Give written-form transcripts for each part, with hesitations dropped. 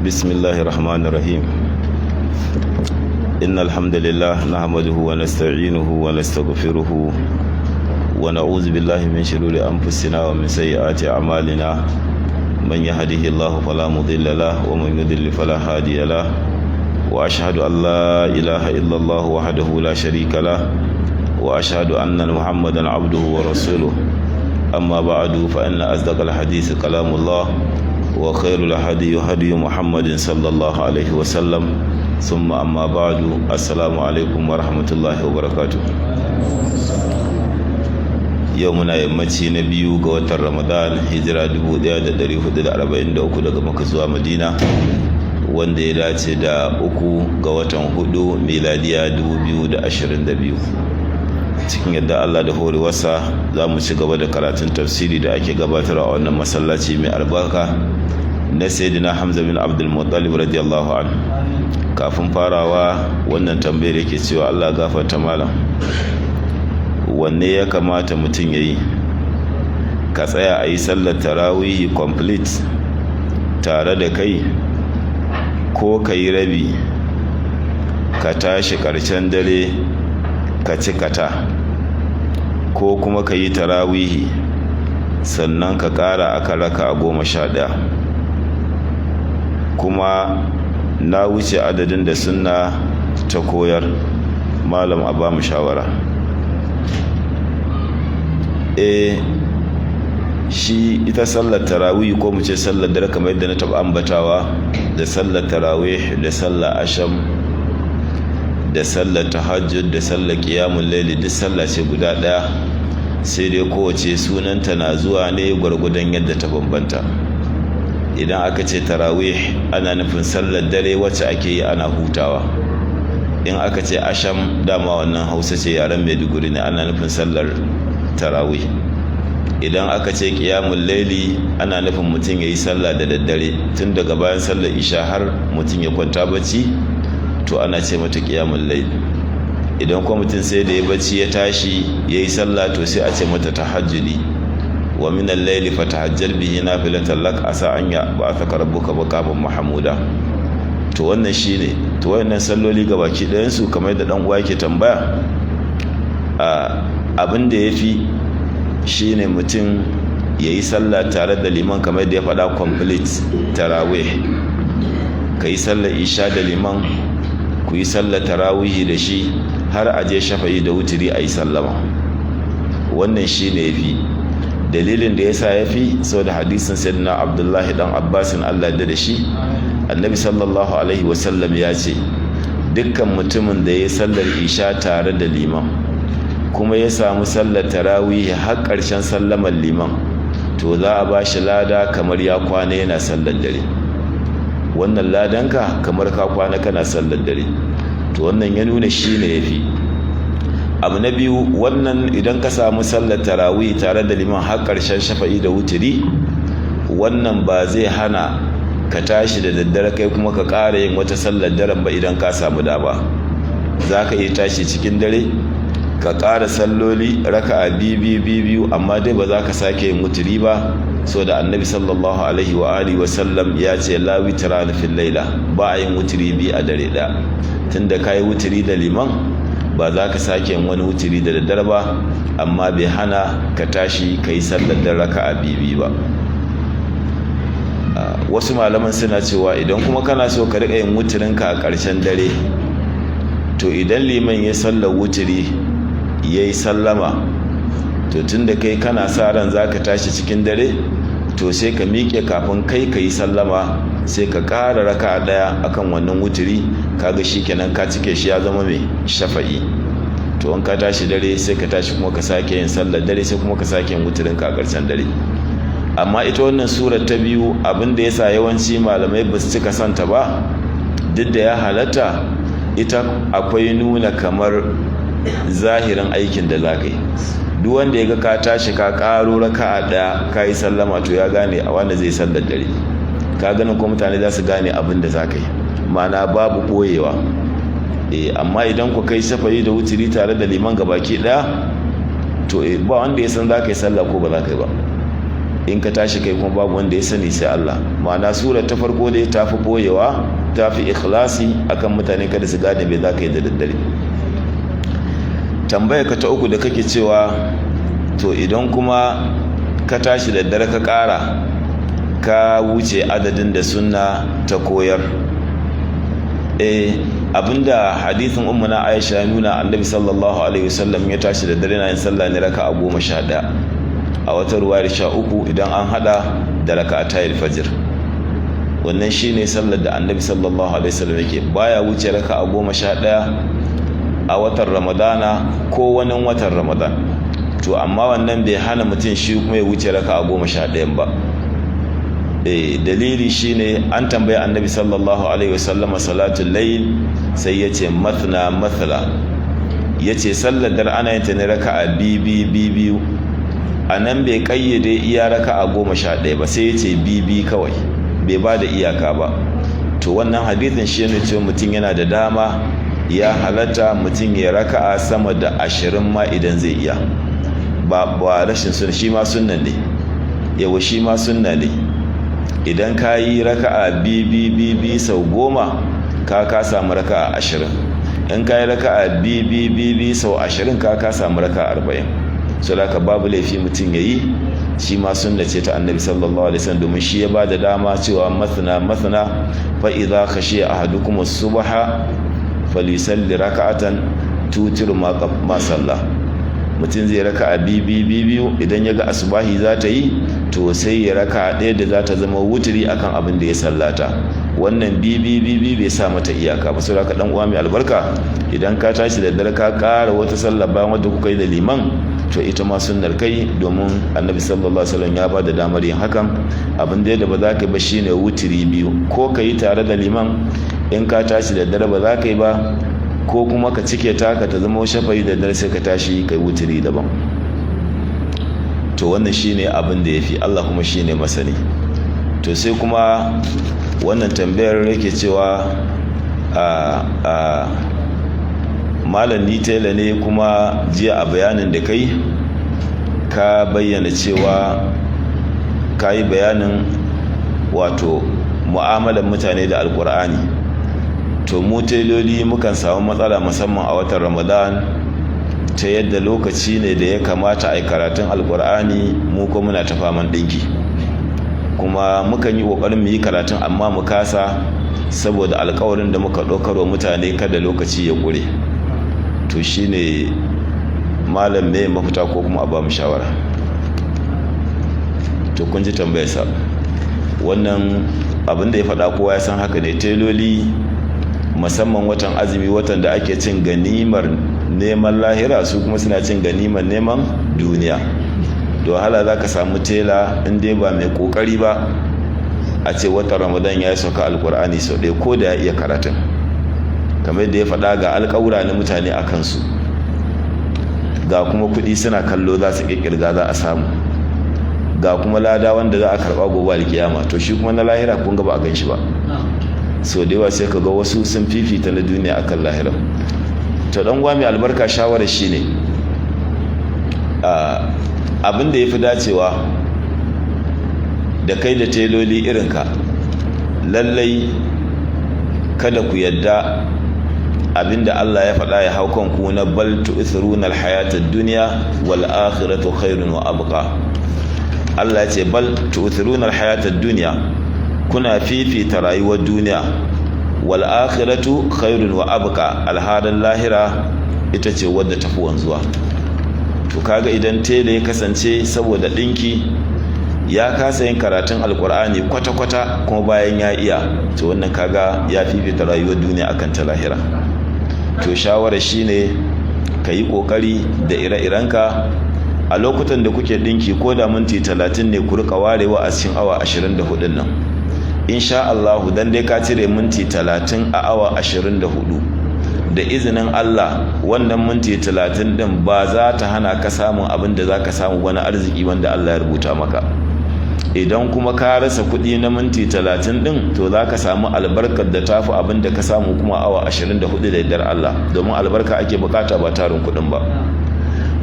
بسم الله الرحمن الرحيم إن الحمد لله نحمده ونستعينه ونستغفره ونعوذ بالله من شرور أنفسنا ومن سيئات أعمالنا من يهده الله فلا مضل له ومن يضلل فلا هادي له وأشهد أن لا إله إلا الله وحده لا شريك له وأشهد أن محمدا عبده ورسوله أما بعد فإن أصدق الحديث كلام الله وخير الهدي هدي محمد صلى الله عليه وسلم ثم أما بعد السلام عليكم ورحمة الله وبركاته يومنا يمتي نبيو قوة رمضان هجرة 1443 daga Makka zuwa Madina wanda ya dace da 3 ga watan 4 miladiya 2022 cikin yadda Allah da horewarsa za mu ci gaba da karatun tafsiri da ake gabatarwa a wannan masallaci mai albarka na Sayyidina Hamza bin Abdul Muttalib radiyallahu anhu. Kafin farawa wannan tambayar yake cewa Allah gafarta malam, wanne ya kamata mutum yayi? Ka tsaya a yi sallar tarawih complete tare da kai, ko ka yi rabi ka tashi ƙarshen dare ka cikata, ko kuma ka yi tarawihi sannan ka ƙara aka raka 11? Kuma na wuce adadin da sunna ta koyar, malam a ba mu shawara. Shi ita sallar tarawih ko mu ce sallar dare kamar yadda na taɓa ambatawa, da sallar tarawih da sallar asham da sallar tahajjud da sallar qiyamul layli duk sallah ce guda daya, sai dai kowace sunanta na zuwa ne gwargwadon yadda ta bambanta. Idan aka ce tarawih ana nufin sallar dare wacce ake yi ana hutawa. In aka ce asham dama wannan Hausa ce yaren Maiduguri ne, ana nufin sallar tarawih. Idan aka ce qiyamul layli ana nufin mutum yayi sallah da daddare tun daga bayan sallar isha har mutum ya kwanta bacci, to ana ce mata qiyamul layl. Idan kuma mutum sai da ya bacci ya tashi yayi sallah, to sai a ce mata tahajjudi. Wa min al-layli fatahajjal bihi nafilatan lak asa an ya'ba'athaka rabbuka maqaman mahmuda. To wannan shine, to wayannan salloli gabaki ɗayan su kamar da dan uwa yake tambaya, abin da yafi shine mutum yayi sallah tare da liman kamar da ya faɗa complete tarawih. Kai sallar isha da liman, ku yi sallar tarawihi da shi har a je shafa'i da wutiri a yi sallama. Wannan shi ne ya fi. Dalilin da ya sa ya fi saboda hadisin sayyidina Abdullahi dan Abbasin Allah da shi, annabi sallallahu alaihi wasallam ya ce dukkan mutumin da ya sallar isha tare da liman kuma ya samu sallar tarawihi har ƙarshen sallamar liman, to za a ba shi lada kamar ya kwana yana sallar dare. Wannan ladanka kamar ka kwana kana sallar dare. To wannan ya nuna shi ne ya fi. Abu na biyu, wannan idan ka samu sallar tarawih tare da liman har ƙarshen shafa'i da wutiri, wannan ba zai hana ka tashi da daddare kai kuma ka ƙara yin wata sallar daren ba idan ka samu dama. Za ka iya tashi cikin dare ka ƙara salloli raka'a biyu, amma dai ba za ka sake yin wutiri ba, so da annabi sallallahu alaihi wa alihi wa sallam ya ce la witra fil laila, ba a yin wutiri bi a dare ɗaya. Tunda kai wutiri da liman ba za ka sake yin wani wutiri da daddare ba, amma bai hana ka tashi kai sallar da raka'a biyu ba. Wasu malaman suna cewa idan kuma kana so ka riƙa yin wutirinka a ƙarshen dare, to idan liman ya sallar wutiri yayi sallama, to tunda kai kana sa ran zaka tashi cikin dare, to sai ka miƙe kafin kai ka yi sallama, sai ka ƙara raka ɗaya akan wannan wutiri, kaga shikenan ka cike shi ya zama mai shafa'i. To in ka tashi dare sai ka tashi kuma ka sake yin sallar dare, sai kuma ka sake yin wutirin ka a ƙarshen dare. Amma ita wannan surar ta biyu, abin da yasa yawanci malamai ba su cika santa ba, duk da ya halatta, ita akwai nuna kamar zahirin aikin da za ka yi. Duk wanda ya ga ka tashi ka ƙaro raka'a ɗaya ka yi sallama, to ya gane a wanda zai sallar dare. Ka ganin ko mutane za su gane abin da za ka yi, ma'ana babu ɓoyewa. Amma idan ku kai shafa'i da wutiri tare da liman gabaki ɗaya, to ba wanda ya san za ka yi sallah ko ba za ka yi ba. in ka tashi kai kuma babu wanda ya sani sai Allah. Ma'ana surar ta farko dai ta fi boyewa, ta fi ikhlasi akan mutane kada su gane me za ka yi da daddare. Tambaya ka ta uku da kake cewa to idan kuma ka tashi da daddare ka ƙara ka wuce adadin da sunna ta koyar. Abinda hadisin ummuna Aisha ya nuna, annabi sallallahu alaihi wasallam ya tashi da dare na yin sallah ne raka'a 11, a wata ruwayar 13 idan an hada da raka'atayil fajr. Wannan shine sallar da annabi sallallahu alaihi wasallam yake, baya wuce raka'a 11 a watan Ramadana ko wani watan Ramadan. To amma wannan bai hana mutum shi kuma ya wuce raka'a 11 ba. Dalili shine an tambaye annabi sallallahu alaihi wasallam salatul layl, sai yace mathna mathla, yace sallar dar ana yin ta ne raka'a biyu. Anan bai kayyade iya raka'a 11 ba, sai yace bibi kawai, bai bada iyaka ba. To wannan hadisin shi ne cewa mutum yana da dama, ya halatta mutum ya raka'a sama da 20 ma idan zai iya. Ba rashin sunna, shi ma sunna ne. Yawa shi ma sunna ne. Idan ka yi raka'a bibi sau 10 ka samu raka'a 20. In ka yi raka'a bibi sau 20 ka samu raka'a 40. So da ka babu laifi mutum ya yi, shi ma sunna ce ta annabi sallallahu alaihi wasallam, domin shi ya bada dama cewa mathna fa idza khashiya ahadukum as-subha falyusalli raka'atan tutiru ma salla. Mutum zai raka'a biyu idan ya ga asubahi za ta yi, to sai ya raka'a ɗaya da za ta zama wuturi akan abin da ya sallata. Wannan bibi bai sa mata iyaka ba. Saboda ka dan uwa mai albarka, idan ka tashi da dare ka ƙara wata sallah bayan wadda kuka yi da liman, to ita ma sunnar kai, domin annabi sallallahu alaihi wasallam ya bada damar yin hakan. Abin da ba za ka yi ba shine wuturi biyu, ko ka yi tare da liman in ka tashi da dare ba za ka yi ba, ko kuma ka cike taka ta zama shafa'i da dare sai ka tashi kai wuturi daban. To wannan shine abin da yafi, Allah kuma shine masani. To sai kuma wannan tambayar yake cewa malam ni tela ne, kuma jiya a bayanin da kai ka bayyana cewa ka yi bayanin wato mu'amalar mutane da alkur'ani. To mu teloli mukan samu matsala musamman a watan Ramadan, ta yadda lokaci ne da ya kamata a yi karatun alkur'ani mu ko muna ta faman ɗinki, kuma mukan yi ƙoƙarin mu yi karatun amma mu kasa saboda alƙawarin da muka ɗaukar wa mutane kada lokaci ya ƙure. To shine malam me mafita ko kuma a ba mu shawara? To kun ji tambayarsa. Wannan abin da ya faɗa kowa ya san haka ne. Teloli musamman watan azumi, watan da ake cin ganimar neman lahira, su kuma suna cin ganimar neman duniya. Da wahala za ka samu tela in dai ba mai kokari ba, a ce watan Ramadan ya yi sauka alkur'ani sau ɗaya ko da ya iya karatun. Kamar da ya faɗa, ga alƙawura na mutane a kansu, ga kuma kuɗi suna kallo za su ƙirƙirga za a samu, ga kuma lada wanda za a karɓa gobe alkiyama. To shi kuma na lahira kun ga ba a gan shi ba. So da yawa sai ka ga wasu sun fifita na duniya akan lahira. To dan uwa mai albarka, shawara shine abin da yafi dacewa da kai da teloli irinka, lallai kada ku yadda abinda Allah ya faɗa ya hau kanku na bal tu'thiruna al-hayata ad-dunya wal akhiratu khairun wa abqa. Allah ya ce bal tu'thiruna al-hayata ad-dunya, kuna fifita rayuwar duniya, wal akhiratu khairun wa abqa, alhadan lahira ita ce wadda tafi wanzuwa. To kaga idan tele ya kasance saboda dinki ya kasa yin karatun alkur'ani kwata-kwata kuma bayan ya iya, to wannan kaga ya fifita rayuwar duniya akan ta lahira. To shawara shine ka yi kokari da ire-irenka a lokutan da kuke dinki, ko da minti 30 ne ku rika warewa a cikin awa 24 nan. Insha Allah dan dai ka cire minti 30 a awa 24, da izinin Allah wannan minti 30 din ba za ta hana ka samun abin da za ka samu wani arziki wanda Allah ya rubuta maka. Idan kuma ka rasa kuɗi na minti 30 din, to za ka samu albarkar da tafi abin da ka samu kuma awa 24 da yardar Allah, domin albarka ake bukata ba tarin kuɗin ba.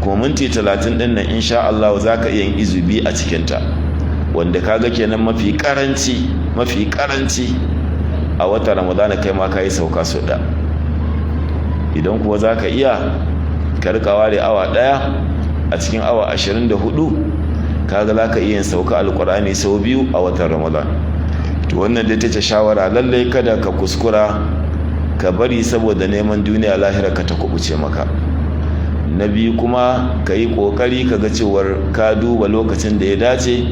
Kuma minti 30 din nan insha Allah za ka iya yin izubi a cikinta. wanda kaga kenan mafi karanci a watan ramadana kai ma ka yi sauka sau ɗaya. Idan kuwa za ka iya ka rika ware awa ɗaya a cikin awa 24 kaga za ka iya yin sauka alkur'ani sau 2 a watan ramadan. To wannan da ta ce shawara, lallai kada ka kuskura ka bari saboda neman duniya lahira ka ta kubuce maka. Na biyu kuma ka yi ƙoƙari ka ga cewar ka duba lokacin da ya dace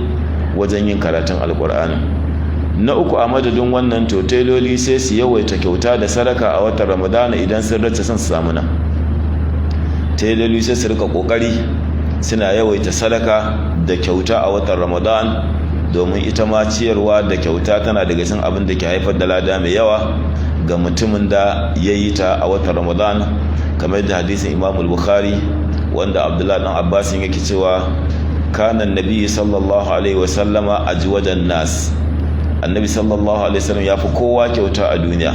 wajen yin karatun alkur'ani. Na uku, a madadin wannan to teloli sai su yawaita kyauta da sadaka a watan ramadana idan sun race son su samu nan. Teloli sai su rika ƙoƙari suna yawaita sadaka da kyauta a watan ramadan, domin ita ma ciyarwa da kyauta tana daga cikin abin da ke haifar da lada mai yawa ga mutumin da ya yi ta a watan ramadan, kamar da hadisin imam al-bukhari wanda abdullahi dan abbas yake cewa kana annabi sallallahu alaihi wasallama ajwadan nas, annabi sallallahu alaihi wasallam ya fi kowa kyauta a duniya.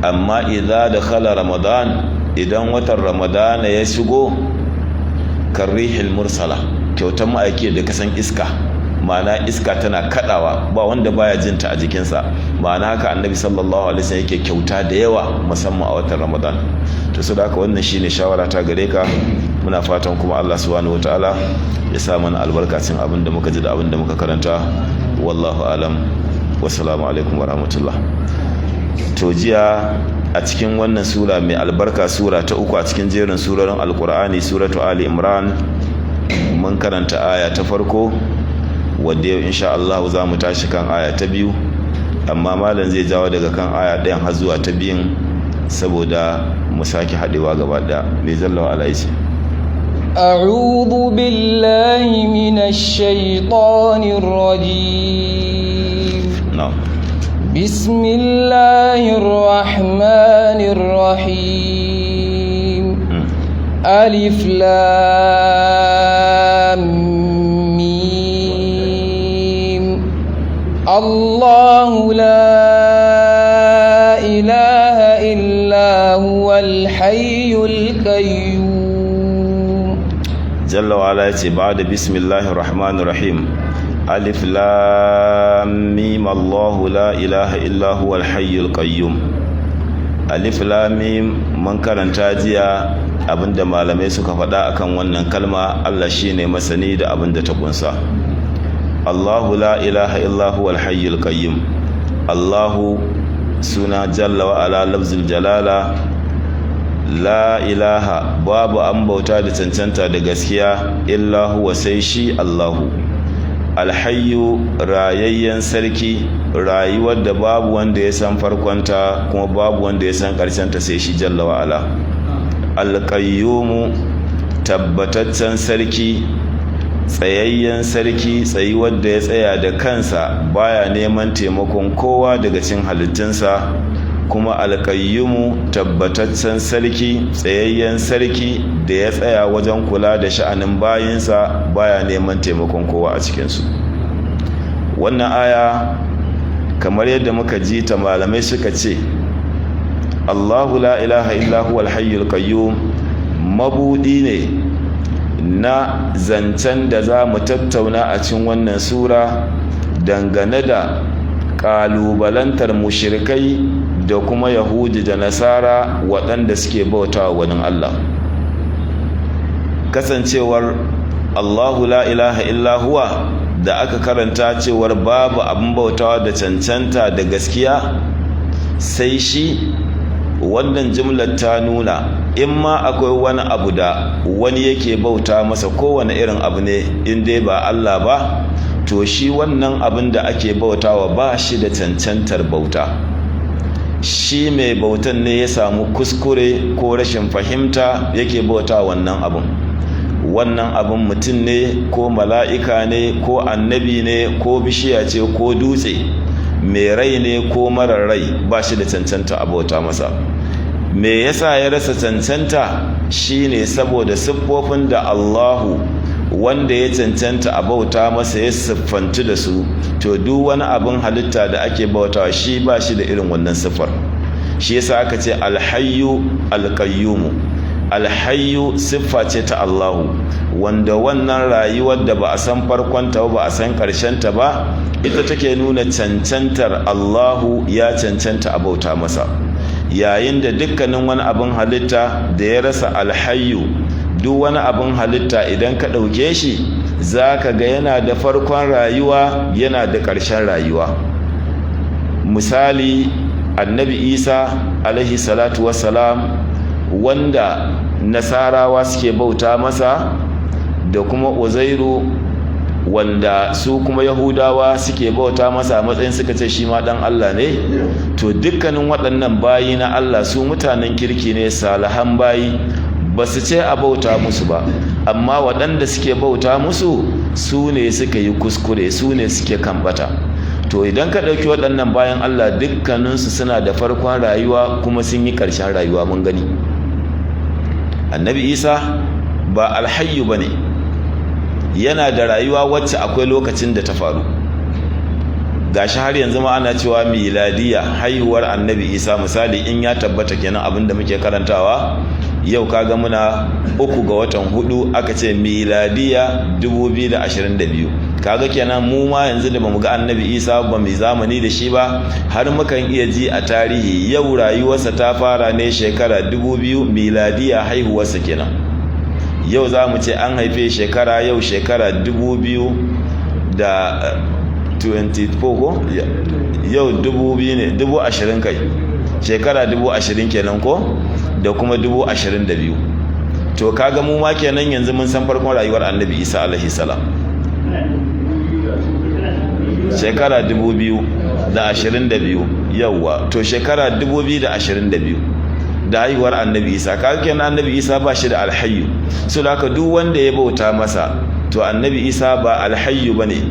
Amma idza dakhala ramadan, idan watan ramadana ya shigo, karrihil mursala, kyautan ma'aiki da kasan iska, ma'ana iska tana kadawa ba wanda baya jinta a jikinsa. Ma'ana haka annabi sallallahu alaihi wasallam yake kyauta da yawa musamman a watan ramadan. To saboda haka wannan shine shawara ta gare ka. Muna fatan kuma Allah subhanahu wataala ya sa mana albarkacin abin da muka ji da abin da muka karanta. Wallahu alam. Wassalamu alaikum warahmatullah. To jiya a cikin wannan sura mai albarka, sura ta 3 a cikin jerin surorin alkur'ani, suratu ali imran, mun karanta aya ta farko, wadda yau insha Allah za mu tashi kan aya ta 2, amma malam zai jawo daga kan aya 1 har zuwa ta 2 saboda mu sake haɗewa gaba ɗaya. Mai zallawa alaihi. أعوذ بالله من الشيطان الرجيم. نعم. بسم الله الرحمن الرحيم. ألف لام ميم. الله لا إله إلا هو الحي القيوم. جل وعلا بعد بسم الله الرحمن الرحيم. ألف لام ميم الله لا إله إلا هو الحي القيوم. ألف لام ميم من karanta jiya abinda malamai suka faɗa akan wannan kalma. Allah shine masani da abinda ta kunsa. Allahu la ilaha illa huwa al-hayyul qayyum. Allahu suna jalla wa ala lafzul jalala, la ilaha babu an bauta da cancanta da gaskiya illa huwa sai shi Allahu. Alhayyu rayayyen sarki, rayuwar da babu wanda ya san farkonta kuma babu wanda ya san ta sai shi jalla wa ala. Alqayyumu tabbataccen sarki, tsayayyen sarki, tsayuwar da ya tsaya da kansa baya neman taimakon kowa daga cikin halittunsa. Kuma alƙayyumu tabbataccen sarki, tsayayyen sarki da ya tsaya wajen kula da sha'anin bayinsa baya neman taimakon kowa a cikinsu. Wannan aya kamar yadda muka ji ta, malamai suka ce Allahu la ilaha illa huwal hayyul qayyum mabudi ne na zancen da za mu tattauna a cikin wannan sura dangane da ƙalubalantar mushrikai da kuma Yahudi da Nasara waɗanda suke bauta wa wani Allah. Kasancewar Allahu la ilaha illa huwa da aka karanta cewar babu abin bautawa da cancanta da gaskiya sai shi, wannan jimlar ta nuna in ma akwai wani abu da wani yake bauta masa, kowane irin abu ne in dai ba Allah ba, to shi wannan abin da ake bautawa ba shi da cancantar bauta. Shi mai bautan ne ya samu kuskure ko rashin fahimta yake bauta wannan abin. Wannan abin mutum ne ko mala'ika ne ko annabi ne ko bishiya ce ko dutse, mai rai ne ko marar rai, ba shi da cancanta a bauta masa. Me yasa ya rasa cancanta? Shine saboda siffofin da Allahu wanda ya cancanta a bauta masa ya siffantu da su, to duk wani abin halitta da ake bautawa shi ba shi da irin wannan siffar. Shi yasa aka ce alhayyu alqayyumu, alhayyu siffa ce ta Allahu, wanda wannan rayuwar da ba a san farkonta ba a san ta ba, ita take nuna cancantar Allahu ya cancanta a bauta masa. Yayin da dukkanin wani abin halitta da ya rasa alhayyu, duk wani abin halitta idan ka ɗauke shi za ka ga yana da farkon rayuwa yana da ƙarshen rayuwa. Misali, annabi Isa alaihi salatu wassalam, wanda nasarawa suke bauta masa, da kuma Uzairu wanda su kuma Yahudawa suke bauta masa a matsayin suka ce shi ma dan Allah ne. To dukkanin waɗannan bayi na Allah su mutanen kirki ne, salihan bayi, ba su ce a bauta musu ba, amma waɗanda suke bauta musu su ne suka yi kuskure, su ne suke kambata. To idan ka ɗauki waɗannan bayan Allah dukkaninsu suna da farkon rayuwa kuma sun yi ƙarshen rayuwa. Mun gani annabi Isa ba alhayyu ba ne, yana da rayuwa wacce akwai lokacin da ta faru. Gashi har yanzu ma ana cewa miladiya, haihuwar annabi Isa, misali in ya tabbata kenan abin da muke karantawa yau, kaga muna 3 ga watan 4 aka ce miladiya 2022, kaga kenan mu ma yanzu da bamu ga annabi Isa ba mai zamani da shi ba, har mukan iya ji a tarihi yau rayuwarsa ta fara ne shekara 2000 miladiya, haihuwarsa kenan. Yau za mu ce an haife shekara 2024 ko yau 2000 ne, 20 kai, shekara 20 kenan ko, da kuma 2022. To kaga mu ma kenan yanzu mun san farkon rayuwar annabi Isa alaihi salam, shekara 2022. Yawwa, to shekara 2022 da haihuwar annabi Isa. Kaga kenan annabi Isa ba shi da alhayyu, so haka duk wanda ya bauta masa to annabi Isa ba alhayyu bane,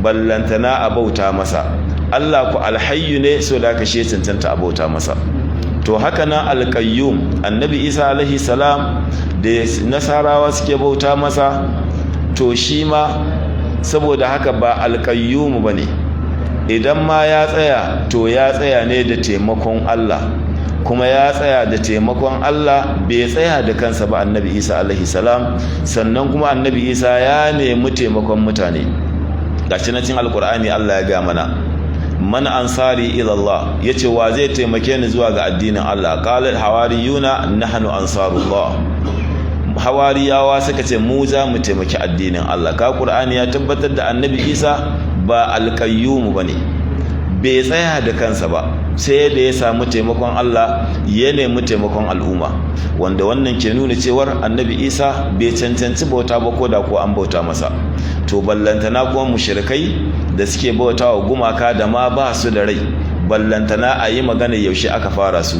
ballantana a bauta masa. Allah ku alhayyu ne, so haka shi cancanta a bauta masa. To haka nan alqayyum, annabi Isa alaihi salam da nasarawa suke bauta masa, to shi ma saboda haka ba alqayyum bane. Idan ma ya tsaya to ya tsaya ne da taimakon Allah, kuma ya tsaya da taimakon Allah, bai tsaya da kansa ba annabi Isa alaihi salam. Sannan kuma annabi Isa ya nemi taimakon mutane. Gashi na cin alkur'ani Allah ya ga mana, man ansari ila Allah, yace wa zai taimake ni zuwa ga addinin Allah? Qala hawariyuna nahnu ansarullah, hawariyawa suka ce mu za mu taimaki addinin Allah. Ka Qur'ani ya tabbatar da annabi Isa ba alqayyum bane, bai tsaya da kansa ba, sai da ya samu taimakon Allah, ya nemi taimakon al'umma, wanda wannan ke nuna cewar annabi Isa bai cancanci bauta ba ko da ko an bauta masa. To ballantana kuma mushrikai da suke bauta wa gumaka da ma ba su da rai, ballantana a yi magana yaushe aka fara su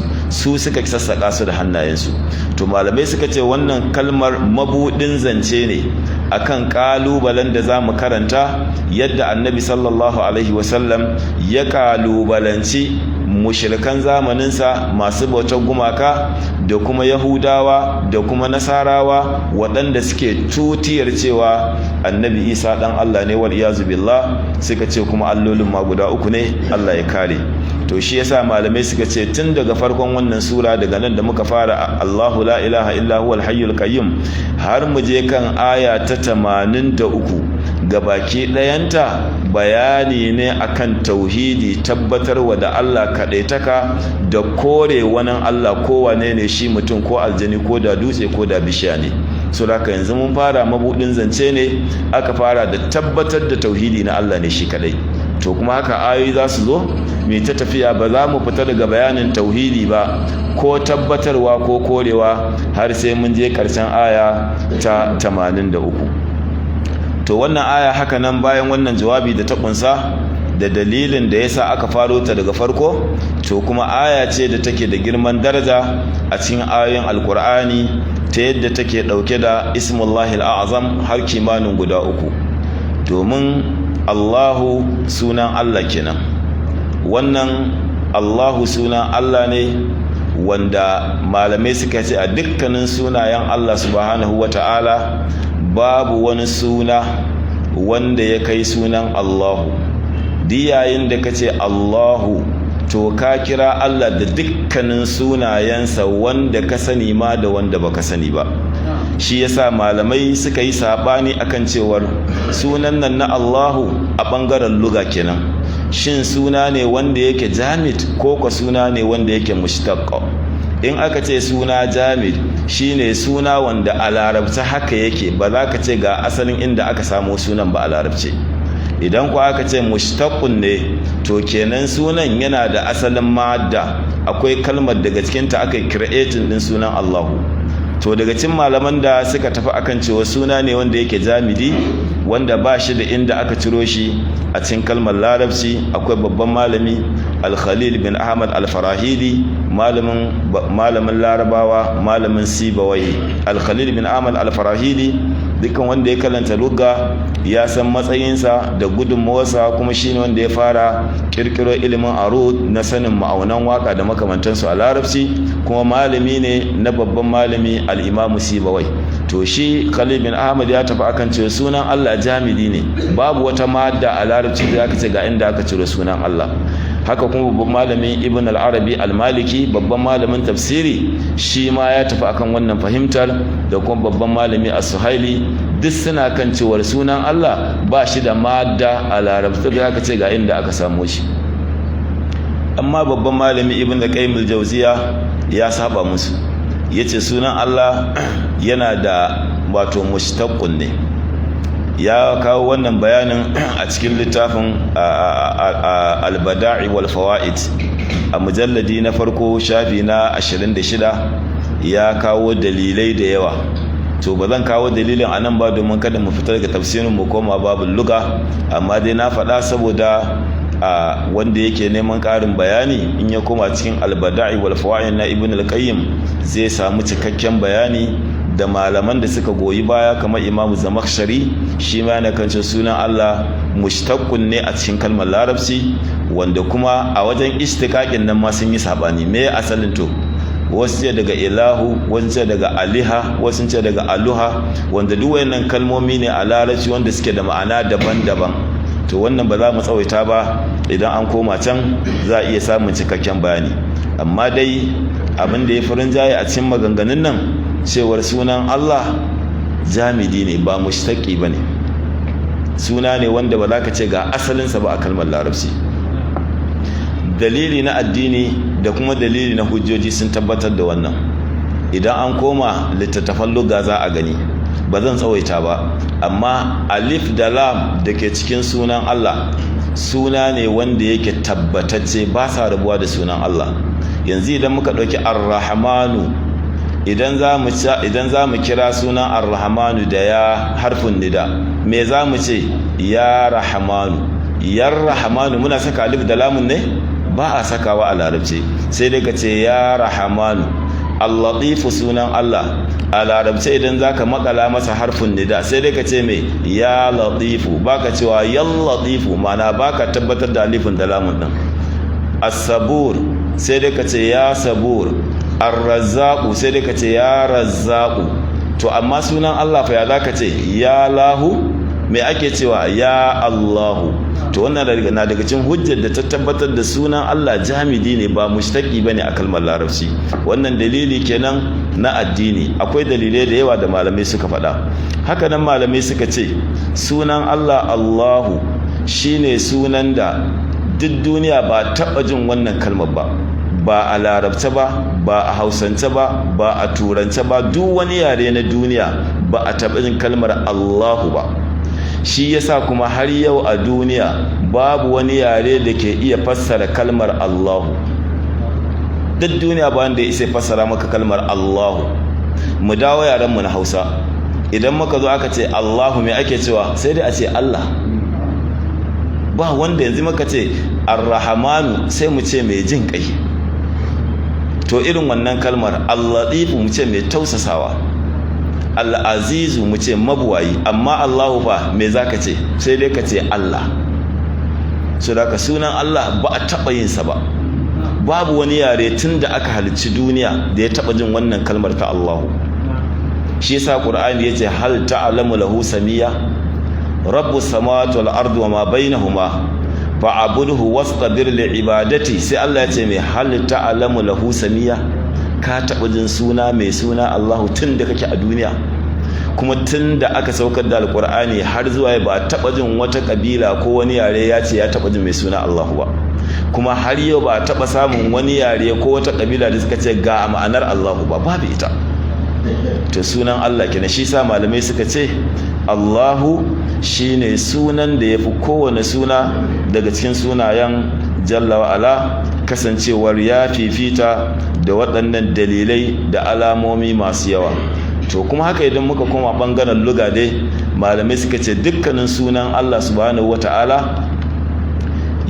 suka sassaka su da hannayensu. To malamai suka ce wannan kalmar mabudin zance ne akan kalubalen da za mu karanta, yadda annabi sallallahu alaihi wasallam ya kalubalanci mushrikan zamaninsa masu bautar gumaka da kuma Yahudawa da kuma Nasarawa waɗanda suke tutiyar cewa annabi Isa ɗan Allah ne, wal iyazu billah, suka ce kuma allolin ma guda 3 ne. Allah ya kare. To shi yasa malamai suka ce tun daga farkon wannan sura, daga nan da muka fara Allahu la ilaha illa huwal hayyul qayyum, har mu je kan aya ta 83, gabaki ɗayanta bayani ne akan tauhidi, tabbatarwa da Allah kaɗaitaka da kore wani Allah, kowane ne shi, mutum ko aljani ko da dutse ko da bishiya ne. So haka yanzu mun fara mabudin zance ne, aka fara da tabbatar da tauhidi na Allah ne shi kadai. To kuma haka ayoyi za su zo mai ta tafiya, ba za mu fita daga bayanin tauhidi ba ko tabbatarwa ko korewa har sai mun je karshen aya ta 83. To wannan aya haka nan, bayan wannan jawabi da ta kunsa da dalilin da yasa aka faro ta daga farko, to kuma aya ce da take da girman daraja a cikin ayoyin alkur'ani, ta yadda take dauke da ismullahi al'azam har kimanin guda 3. Domin Allahu sunan Allah kenan, wannan Allahu sunan Allah ne wanda malamai suka ce a dukkanin sunayen Allah subhanahu wata'ala babu wani suna wanda ya kai sunan Allahu. Diyayin da kace Allahu to ka kira Allah da dukkanin sunayensa wanda ka sani ma da wanda baka sani ba. Shi yasa malamai suka yi sabani akan cewar sunan nan na Allahu a bangaren lugha kenan, shin suna ne wanda yake jamid ko ko suna ne wanda yake mushtaq? In aka ce suna jamid shine suna wanda a larabci haka yake, ba za ka ce ga asalin inda aka samo sunan ba a larabci. Idan ku aka ce mushtaqun ne, to kenan sunan yana da asalin madda, akwai kalmar daga cikinta aka yi creating din sunan Allahu. To daga cikin malaman da suka tafi akan cewa suna ne wanda yake jamidi, wanda ba shi da inda aka ciro shi a cikin kalmar larabci, akwai babban malami Al-Khalil bin Ahmad Al-Farahidi, malamin larabawa, malamin Sibawai. Al-Khalil bin Ahmad Al-Farahidi dukkan wanda ya kalanta lugha ya san matsayinsa da gudunmawarsa, kuma shine wanda ya fara kirkiro ilimin arud na sanin ma'aunan waka da makamantansu a larabci, kuma malami ne na babban malami al-Imam Sibawai. To shi Khalil bin Ahmad ya tafi akan cewa sunan Allah jamidi ne, babu wata madda a larabci da aka ce ga inda aka ciro sunan Allah. Haka kuma babban malamin Ibn al-Arabi al-Maliki, babban malamin tafsiri, shi ma ya tafi akan wannan fahimtar, da kuma babban malami as-Suhaili, duk suna kan cewar sunan Allah ba shi da madda a larabci da aka ce ga inda aka samu shi. Amma babban malami Ibn al-Qayyim al-Jawziya ya saba musu, yace sunan Allah yana da wato mushtaqun ne. Ya kawo wannan bayanin a cikin littafin al-Bada'i wal Fawaid a mujalladi na farko shafi na 26, ya kawo dalilai da yawa. To ba zan kawo dalilin anan ba domin kada mu fitar daga tafsirin mu koma babu lugha, amma dai na faɗa saboda wanda yake neman ƙarin bayani in ya koma cikin al-Bada'i wal Fawaid na Ibn al-Qayyim zai samu cikakken bayani, da malaman da suka goyi baya kamar Imam Zamakhshari, shi ma yana kan sunan Allah mushtaqun ne a cikin kalmar larabci, wanda kuma a wajen istiqaqin nan ma sun yi sabani me asalin to. Wasu ce daga ilahu, wasu ce daga aliha, wasu ce daga aluha, wanda duk wayannan kalmomi ne a larabci wanda suke da ma'ana daban-daban. To wannan ba za mu tsawaita ba, idan an koma can za a iya samun cikakken bayani. Amma dai abin da ya fi rinjaye a cikin maganganun nan cewar sunan Allah jamidi ne, ba mushtaqi bane. Suna ne wanda ba za ka ce ga asalinsa ba a kalmar larabci. Dalili na addini da kuma dalili na hujjoji sun tabbatar da wannan. Idan an koma littattafan lugha za a gani, ba zan tsawaita ba, amma alif da lam da ke cikin sunan Allah suna ne wanda yake tabbatacce, ba sa rabuwa da sunan Allah. Yanzu idan muka ɗauki ar-rahmanu, idan za mu kira sunan ar-rahmanu da ya harfin nida, me za mu ce? Ya rahmanu. Yar rahmanu muna saka alif da lamun ne? Ba a sakawa a larabci, sai dai ka ce ya rahmanu. Al-latifu sunan Allah a larabci idan zaka makala masa harfin nida sai dai ka ce me? Ya latifu, baka cewa yal latifu, mana baka tabbatar da alifin da lamun din. As-sabur sai dai ka ce ya sabur. Ar-razzaqu sai dai ka ce ya razzaqu. To amma sunan Allah fa ya zaka ce? Ya lahu, me ake cewa? Ya Allahu. To wannan na daga cikin hujjar da ta tabbatar da sunan Allah jamidi ne, ba mushtaqi bane a kalmar larabci. Wannan dalili kenan na addini. Akwai dalilai da yawa da malamai suka faɗa. Haka nan malamai suka ce sunan Allah Allahu shine sunan da duk duniya ba taɓa jin wannan kalmar ba. Ba a larabce ba, ba a hausance ba, ba a turance ba, duk wani yare na duniya ba a taɓa jin kalmar Allahu ba. Shi yasa kuma har yau a duniya babu wani yare da ke iya fassara kalmar Allahu. Duk duniya ba wanda ya isa fassara maka kalmar Allahu. Mu dawo yarenmu na Hausa, idan muka zo aka ce Allahu me ake cewa? Sai dai a ce Allah. Ba wanda yanzu muka ce Ar-Rahmanu sai mu ce mai jin kai. To irin wannan kalmar Al-Latifu mu ce mai tausasawa, Al-Azizu mu ce mabuwayi. Amma Allahu fa me zaka ce? Sai dai ka ce Allah. So da ka sunan Allah ba a taɓa yin sa ba. Babu wani yare tun da aka halicci duniya da ya taɓa jin wannan kalmar ta Allahu. Shi yasa Qur'ani yace hal ta'lamu lahu samiyya? Rabbus samawati wal ardi wama bainahuma. fa'budhu wastabir li ibadati, sai Allah ya ce mai hal ta'lamu lahu samiya, ka taɓa jin suna mai suna Allahu tun da kake a duniya? Kuma tun da aka saukar da alkur'ani har zuwa ba taɓa jin wata ƙabila ko wani yare ya ce ya taɓa jin mai suna Allahu ba. Kuma har yau ba taɓa samun wani yare ko wata ƙabila da suka ce ga ma'anar Allahu ba, babu ita. To sunan Allah kenan, shi sa malamai suka ce Allahu shine sunan da yafi kowane suna daga cikin sunayen Jalla wa Ala, kasancewar ya fifita da waɗannan dalilai da alamomi masu yawa. To kuma haka idan muka koma ɓangaren luga dai, malamai suka ce dukkanin sunan Allah subhanahu wata'ala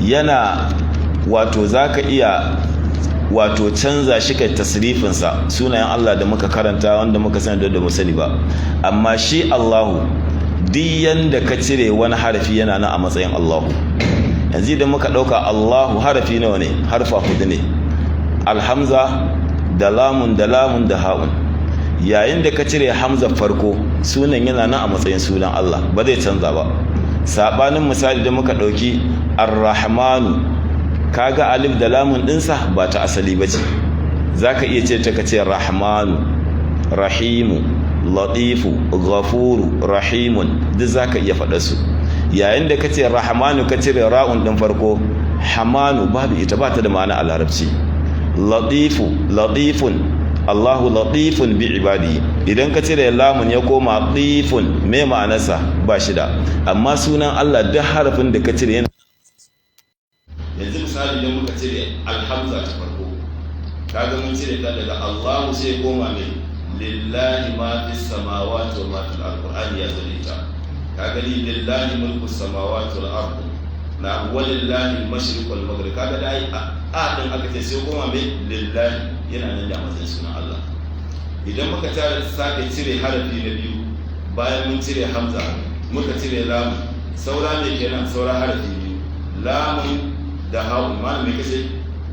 yana wato zaka iya wato canza shi kai tasrifinsa. Sunayen Allah da muka karanta wanda muka sani da mu sani ba, amma shi Allahu duk yanda ka cire wani harafi yana nan a matsayin Allahu. Yanzu idan muka ɗauka Allahu harafi nawa ne? Harfa hudu ne, alhamza da lamun da ha'un. Yayin da ka cire hamza farko, sunan yana nan a matsayin sunan Allah, ba zai canza ba. Sabanin misali da muka ɗauki ar-rahmanu, kaga alif da lamun ɗinsa ba ta asali ba ce, za ka iya ce ta ka ce rahmanu, rahimu, latifu, ghafuru, rahimun, duk za ka iya faɗa su. Yayin da ka ce rahmanu ka cire ra'un ɗin farko, hamanu babu ita, ba ta da ma'ana a larabci. latifun, Allahu latifun bi ibadi, idan ka cire lamun ya koma latifun, me ma'anarsa? Ba shi da. Amma sunan Allah duk harafin da ka cire yana. Yanzu misali idan muka cire alhamza ta farko, kaga mun cire ta daga Allahu sai koma mai lillahi ma fis samawati wa ma fil ardi, ya zalita ta. Kaga lillahi mulku samawati wal ardi, na walillahi al-mashriq wal maghrib, kaga dai a din aka ce sai koma mai lillahi, yana nan da matsayin sunan Allah. Idan muka tare sake cire harafi na biyu, bayan mun cire hamza muka cire lamun, saura ne kenan, saura harafi biyu, lamun da ha'un. ma me kace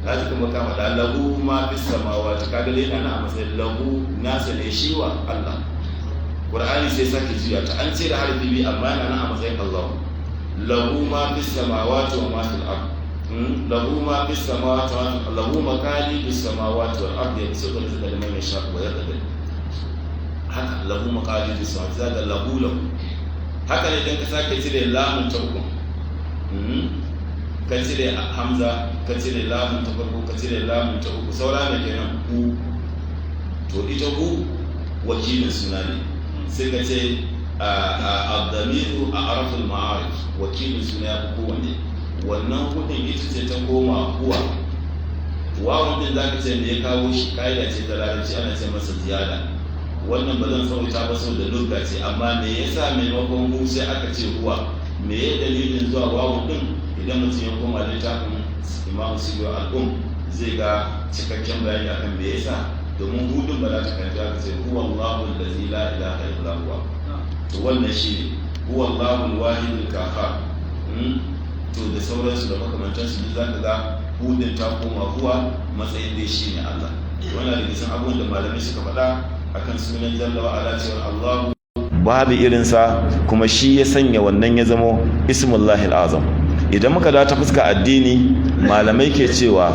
ka ji kuma ka faɗa lahu ma fis samawati, kaga dai ana a matsayin lahu, nasa ne shi wa Allah. Qur'ani sai sake juya ta, an cire harafi biyu amma yana nan a matsayin Allah. lahu ma fis samawati wa ma fil ard, lahu ma fis samawati wa lahu maqalidus samawati wal ard, yabsutu rizqa liman yasha wa yaqdir. Haka lahu maqalidus samawati, zaka lahu. Haka ne idan ka sake cire lamun ta uku, ka cire hamza, ka cire lamun ta farko, ka cire lamun ta uku, saura ne kenan hu. To ita hu wakilin suna ne, sai ka ce al-damiru a'raful ma'arif, wakilin suna ya fi kowanne. Wannan hudun ita ce ta koma huwa. Wawun din zaka ce me ya kawo shi, kaida ce ta larabci, ana ce masa ziyada. Wannan ba zan tsawaita ba saboda lugha ce, amma me yasa maimakon hu sai aka ce huwa? Me ya dalilin zuwa wawun din? Idan mutum ya koma littafin Imam Suyuti al-Umm zai ga cikakken bayani akan me yasa. Domin hudun ba za ta kanta ka ce huwa Allahu allazi la ilaha illa huwa. To wannan shine huwa Allahu al-wahid al-qahhar. To da sauransu da makamantansu duk zaka ga hudun ta koma huwa, matsayin dai shine Allah. Wannan da kisan abun da malamai suka faɗa akan sunan Jalla wa Ala cewa Allahu babu irinsa, kuma shi ya sanya wannan ya zamo ismullahi al-azam. Idan muka dawo ta fuska addini, malamai ke cewa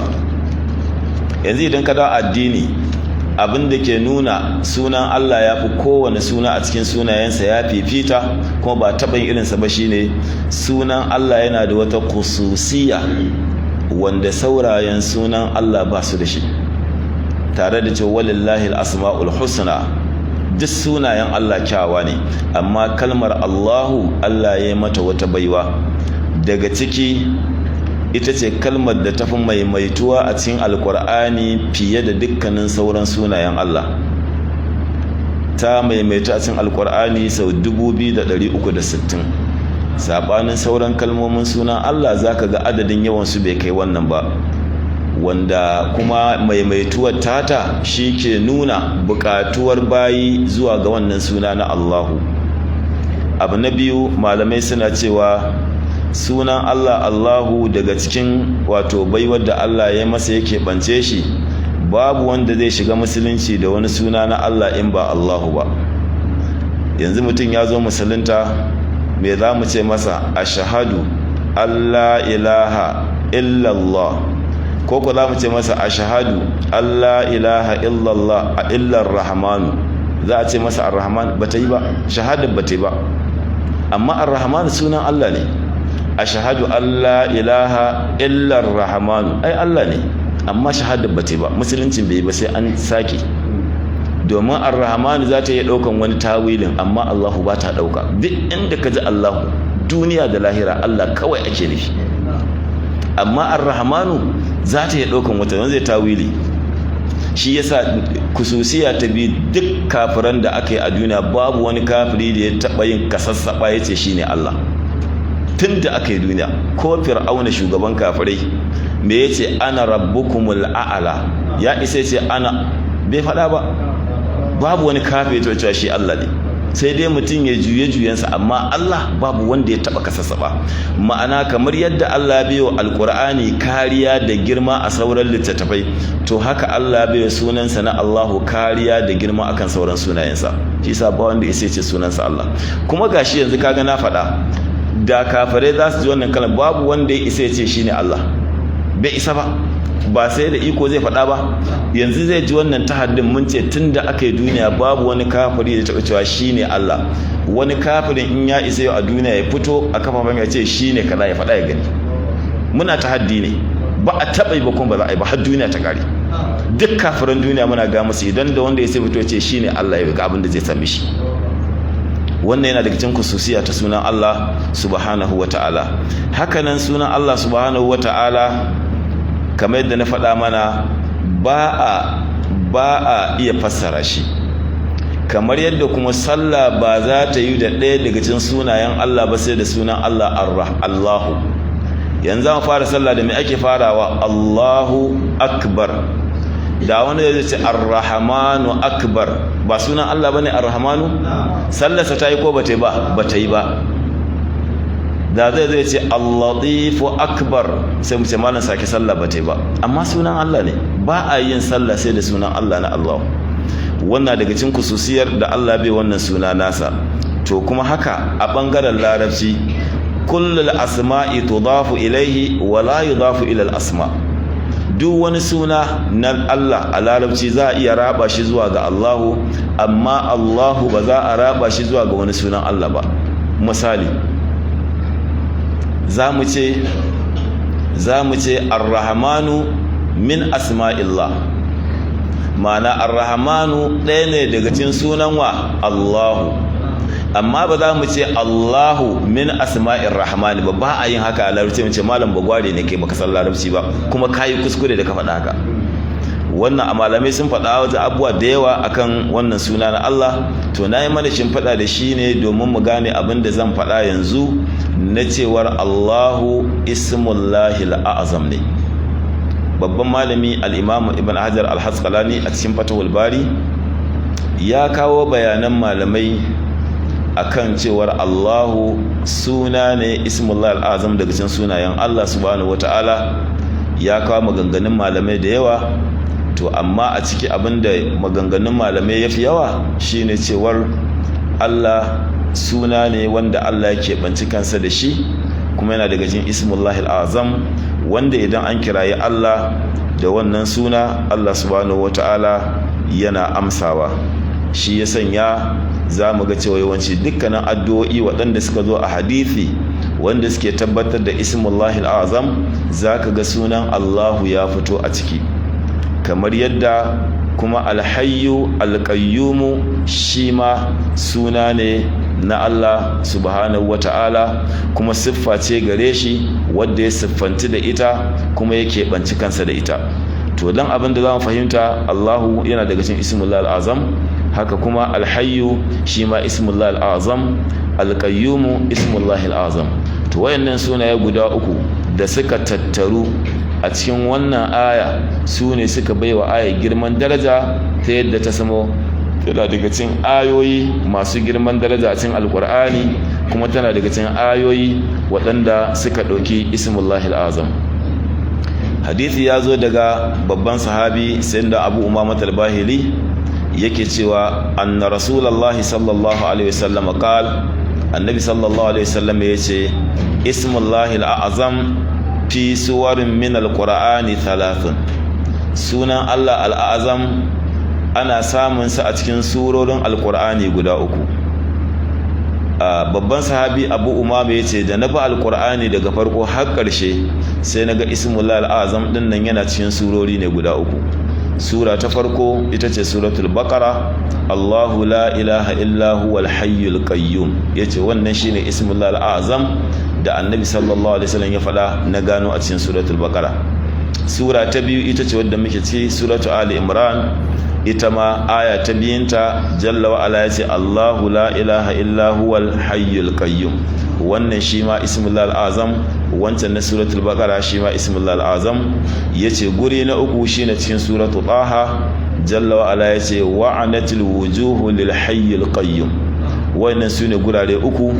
yanzu idan ka dawo addini, abin da ke nuna sunan Allah ya fi kowane suna a cikin sunayensa ya fifita, kuma ba taɓa irinsa ba, shine sunan Allah yana da wata khususiya wanda saurayen sunan Allah ba su da shi, tare da cewa walillahi al-asma'ul husna, duk sunayen Allah kyawa ne, amma kalmar Allahu, Allah ya yi mata wata baiwa. Daga ciki ita ce kalmar da tafi maimaituwa a cikin alkur'ani fiye da dukkanin sauran sunayen Allah. Ta maimaitu a cikin alkur'ani sau 2360. Sabanin sauran kalmomin sunan Allah zaka ga adadin yawan su bai kai wannan ba, wanda kuma maimaituwar tata shi ke nuna buƙatuwar bayi zuwa ga wannan suna na Allahu. Abu na biyu, malamai suna cewa sunan Allah Allahu daga cikin wato baiwar da Allah ya masa yake bance shi, babu wanda zai shiga musulunci da wani suna na Allah in ba Allahu ba. Yanzu mutum ya zo musulunta, me za mu ce masa? Ashhadu alla ilaha illallah, ko ko za mu ce masa ashhadu alla ilaha illallah illar rahmanu, za a ce masa ar-rahman? Bata yi ba, shahadar bata yi ba. amma ar-rahman sunan Allah ne. ashhadu alla ilaha illar rahmanu, ai Allah ne, amma shahadar bata yi ba, musuluncin bai ba, sai an sake. domin ar-rahman za ta iya daukan wani tawilin, amma Allahu ba ta dauka. duk inda ka ji Allahu, duniya da lahira Allah kawai ake nufi. amma ar-rahmanu za ta iya daukan wata, zai tawili. shi yasa kususiya ta bi duk kafiran da aka yi a duniya, babu wani kafiri da ya taba yin kasassaba yace shine Allah tunda aka yi duniya. ko fir'auna shugaban kafirai me yace ana rabbukumul a'la, ya isa yace ana, bai fada ba. babu wani kafiri to cewa shi Allah ne, sai dai mutum ya juye juyensa, amma Allah babu wanda ya taba kasasaba. ma'ana kamar yadda Allah biyo alqur'ani kariya da girma a sauran littattafai, to haka Allah biyo sunansa na Allahu kariya da girma akan sauran sunayensa. shi yasa ba wanda ya ce sunansa Allah. kuma gashi yanzu kaga na faɗa, da kafirai za su ji wannan kalmar, babu wanda ya isa ya ce shine Allah, bai isa ba. ba sai da iko zai faɗa ba. yanzu zai ji wannan tahaddin, mun ce tunda aka yi duniya babu wani kafiri da taɓa cewa shine Allah. wani kafirin in ya isa yau a duniya ya fito a kafafen ya ce shine kaza, ya faɗa ya gani. muna tahaddi ne, ba a taɓa yi ba kuma ba za a yi ba har duniya ta kare. duk kafiran duniya muna ga musu, idan da wanda ya sai fito ce shine Allah, ya ga abin da zai same shi. wannan yana daga cikin khususiya ta sunan Allah subhanahu wata'ala. hakanan sunan Allah subhanahu wata'ala kamar yadda na faɗa mana, ba a iya fassara shi, kamar yadda kuma sallah ba za ta yi da ɗaya daga cikin sunayen Allah ba sai da sunan Allah Allahu. yanzu an fara sallah da me ake farawa? Allahu akbar. da wani zai ce ar-rahmanu akbar, ba sunan Allah bane ar-rahmanu? sallarsa ta yi ko bata yi ba? bata yi ba. da zai ce al-latifu akbar, sai mu ce malam sake sallah bata yi ba, amma sunan Allah ne. ba a yin sallah sai da sunan Allah na Allah. wannan daga cikin kususiyar da Allah bai wannan suna nasa. to kuma haka a bangaren larabci, kullul asma'i tudafu ilaihi wa la yudafu ila al-asma. duk wani suna na Allah a larabci za a iya raba shi zuwa ga Allahu, amma Allahu ba za a raba shi zuwa ga wani sunan Allah ba. misali, za mu ce ar-rahmanu min asma'illah, ma'ana ar-rahmanu ɗaya ne daga cikin sunan wa? Allahu. amma ba za mu ce Allahu min asma'ir rahmani ba. ba a yin haka a larabci. mu ce malam bagware ne kai baka san larabci ba, kuma kayi kuskure da ka faɗa haka. wannan a malamai sun faɗa wata abubuwa da yawa akan wannan suna na Allah. to na yi mana shimfiɗa da shi ne domin mu gane abin da zan faɗa yanzu, na cewar Allahu ismullahi al'azam ne. babban malami al-imam ibn hajar al-hasqalani a cikin fatahul bari ya kawo bayanan malamai akan cewar Allahu suna ne ismullahi al'azam daga cikin sunayen Allah subhanahu wata'ala. ya kawo maganganun malamai da yawa, to amma a ciki abinda maganganun malamai yafi yawa shine cewar Allah suna ne wanda Allah yake banci kansa da shi, kuma yana daga cikin ismullahi al'azam, wanda idan an kirayi Allah da wannan suna, Allah subhanahu wata'ala yana amsawa. shi ya sanya za mu ga cewa yawanci dukkanin addu'o'i waɗanda suka zo a hadithi wanda suke tabbatar da ismullahi al'azam, za ka ga sunan Allahu ya fito a ciki. kamar yadda kuma alhayyu alqayyumu shi ma suna ne na Allah subhanahu wata'ala, kuma siffa ce gare shi wadda ya siffanci da ita kuma yake banci kansa da ita. to dan abin da za mu fahimta, Allahu yana daga cikin ismullahi al'azam, haka kuma alhayyu shi ma ismullahi al'azam, alqayyumu ismullahi al'azam. to wayannan sunaye guda uku da suka tattaru a cikin wannan aya, su ne suka baiwa aya girman daraja ta yadda ta samo tana daga cikin ayoyi masu girman daraja a cikin alkur'ani, kuma tana daga cikin ayoyi waɗanda suka ɗauki ismullahi al'azam. hadithi ya zo daga babban sahabi sayyidina Abu Umama al-Bahili, yake cewa anna rasulullahi sallallahu alaihi wasallam qala annabi sallallahu alaihi wasallam yace ismullahi al'azam fi suwarin min alqur'ani 3 sunan Allah al'azam ana samun sa a cikin surorin alqur'ani guda 3. babban sahabi Abu Umama yace da na bi alqur'ani daga farko har ƙarshe sai naga ismullahi al'azam din nan yana cikin surori ne guda 3. sura ta farko ita ce suratul baqara Allahu la ilaha illa huwal hayyul qayyum yace wannan shine ismullahi al'azam da annabi sallallahu alaihi wasallam ya faɗa na gano a cikin suratul baqara. Sura ta biyu ita ce wadda muke ci suratul ali imran, ita ma aya ta biyunta jalla wa ala yace Allahu la ilaha illa huwal hayyul qayyum, wannan shi ma ismullahi al'azam. Wancan na suratul baqara shi ma ismullahi al'azam. Yace guri na uku shine cikin suratul taha jalla wa ala yace wa'anatil wujuhu lil hayyul qayyum. Wannan sune gurare uku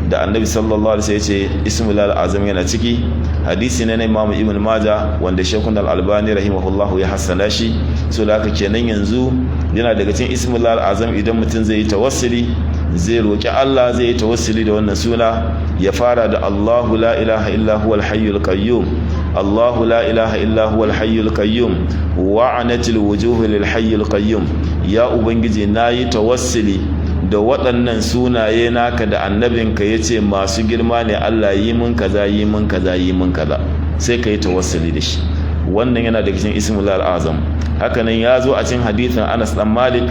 da annabi sallallahu alaihi wasallam yace ismullahi al'azam yana ciki. Hadisi ne na Imam Ibn Majah wanda Sheikhul Al-Albani rahimahullahu ya hassana shi. So da haka kenan yanzu yana daga cikin ismullahi al'azam idan mutum zai yi tawassuli, zai roki Allah, zai yi tawassuli da wannan suna, ya fara da Allahu la ilaha illa huwal hayyul qayyum, Allahu la ilaha illa huwal hayyul qayyum wa'anatil wujuhu lil hayyul qayyum. Ya ubangiji nayi tawassuli da waɗannan sunaye naka da annabinka yace masu girma ne, Allah yi mun kaza, yi mun kaza, yi mun kaza, sai kai tawassuli da shi. Wannan yana daga cikin ismullahi al'azam. Hakanan ya zo a cikin hadithin Anas dan Malik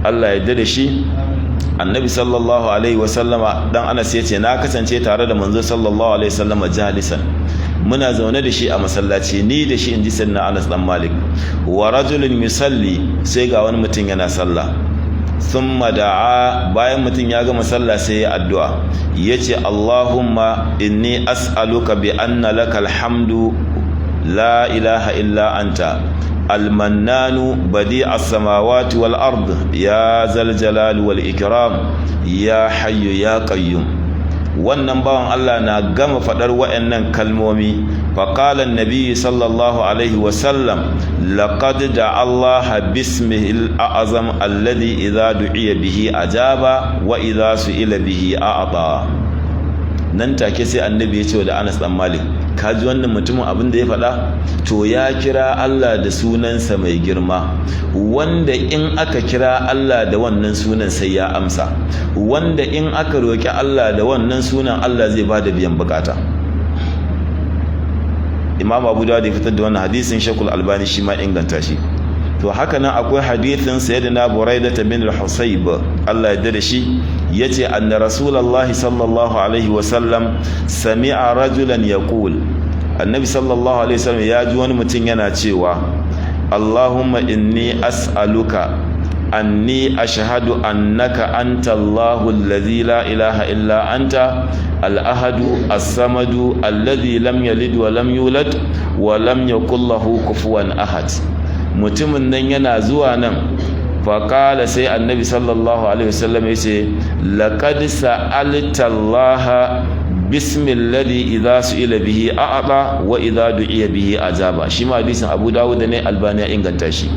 Allah ya yarda da shi, annabi sallallahu alaihi wasallama, dan Anas yace na kasance tare da manzo sallallahu alaihi wasallama jalisan, muna zaune da shi a masallaci ni da shi, inji sayyidina Anas dan Malik, wa rajulun yusalli, sai ga wani mutum yana sallah, thumma da'a, bayan mutum ya gama sallah sai ya addu'a, yace Allahumma inni as'aluka bi anna lakal hamdu la ilaha illa anta المنان بديع السماوات والأرض يا ذا الجلال والإكرام يا حي يا قيوم. wannan bawan Allah na gama fadar wayannan kalmomi, faqala an-nabi sallallahu alaihi wa sallam laqad da'a Allah bismihi al-a'zam alladhi idha du'iya bihi ajaba wa idha su'ila bihi a'ta. Nan take sai annabi ya ce da Anas dan Malik, kaji wannan mutumin abin da ya faɗa? To ya kira Allah da sunansa mai girma, wanda in aka kira Allah da wannan sunan sai ya amsa, wanda in aka roƙi Allah da wannan sunan Allah zai bada biyan bukata. Imam Abu Dawud ya fitar da wannan hadisin, Sheikhul Albani shi ma inganta shi. To haka nan akwai hadithin sayyidina Buraidah bin al-Husayb Allah ya yarda da shi, yace anna rasulullahi sallallahu alaihi wasallam sami'a rajulan yaqul, annabi sallallahu alaihi wasallam ya ji wani mutum yana cewa Allahumma inni as'aluka anni ashhadu annaka anta Allahu alladhi la ilaha illa anta al-ahadu as-samadu alladhi lam yalid wa lam yulad wa lam yakul lahu kufuwan ahad. Mutumin nan yana zuwa nan, faƙala sai annabi sallallahu alaihi wasallam ya ce laqad sa'alta Allah bismilladhi idha su'ila bihi a'ta wa idha du'iya bihi ajaba. Shi ma hadisin Abu Dawud ne, Albani ya inganta shi.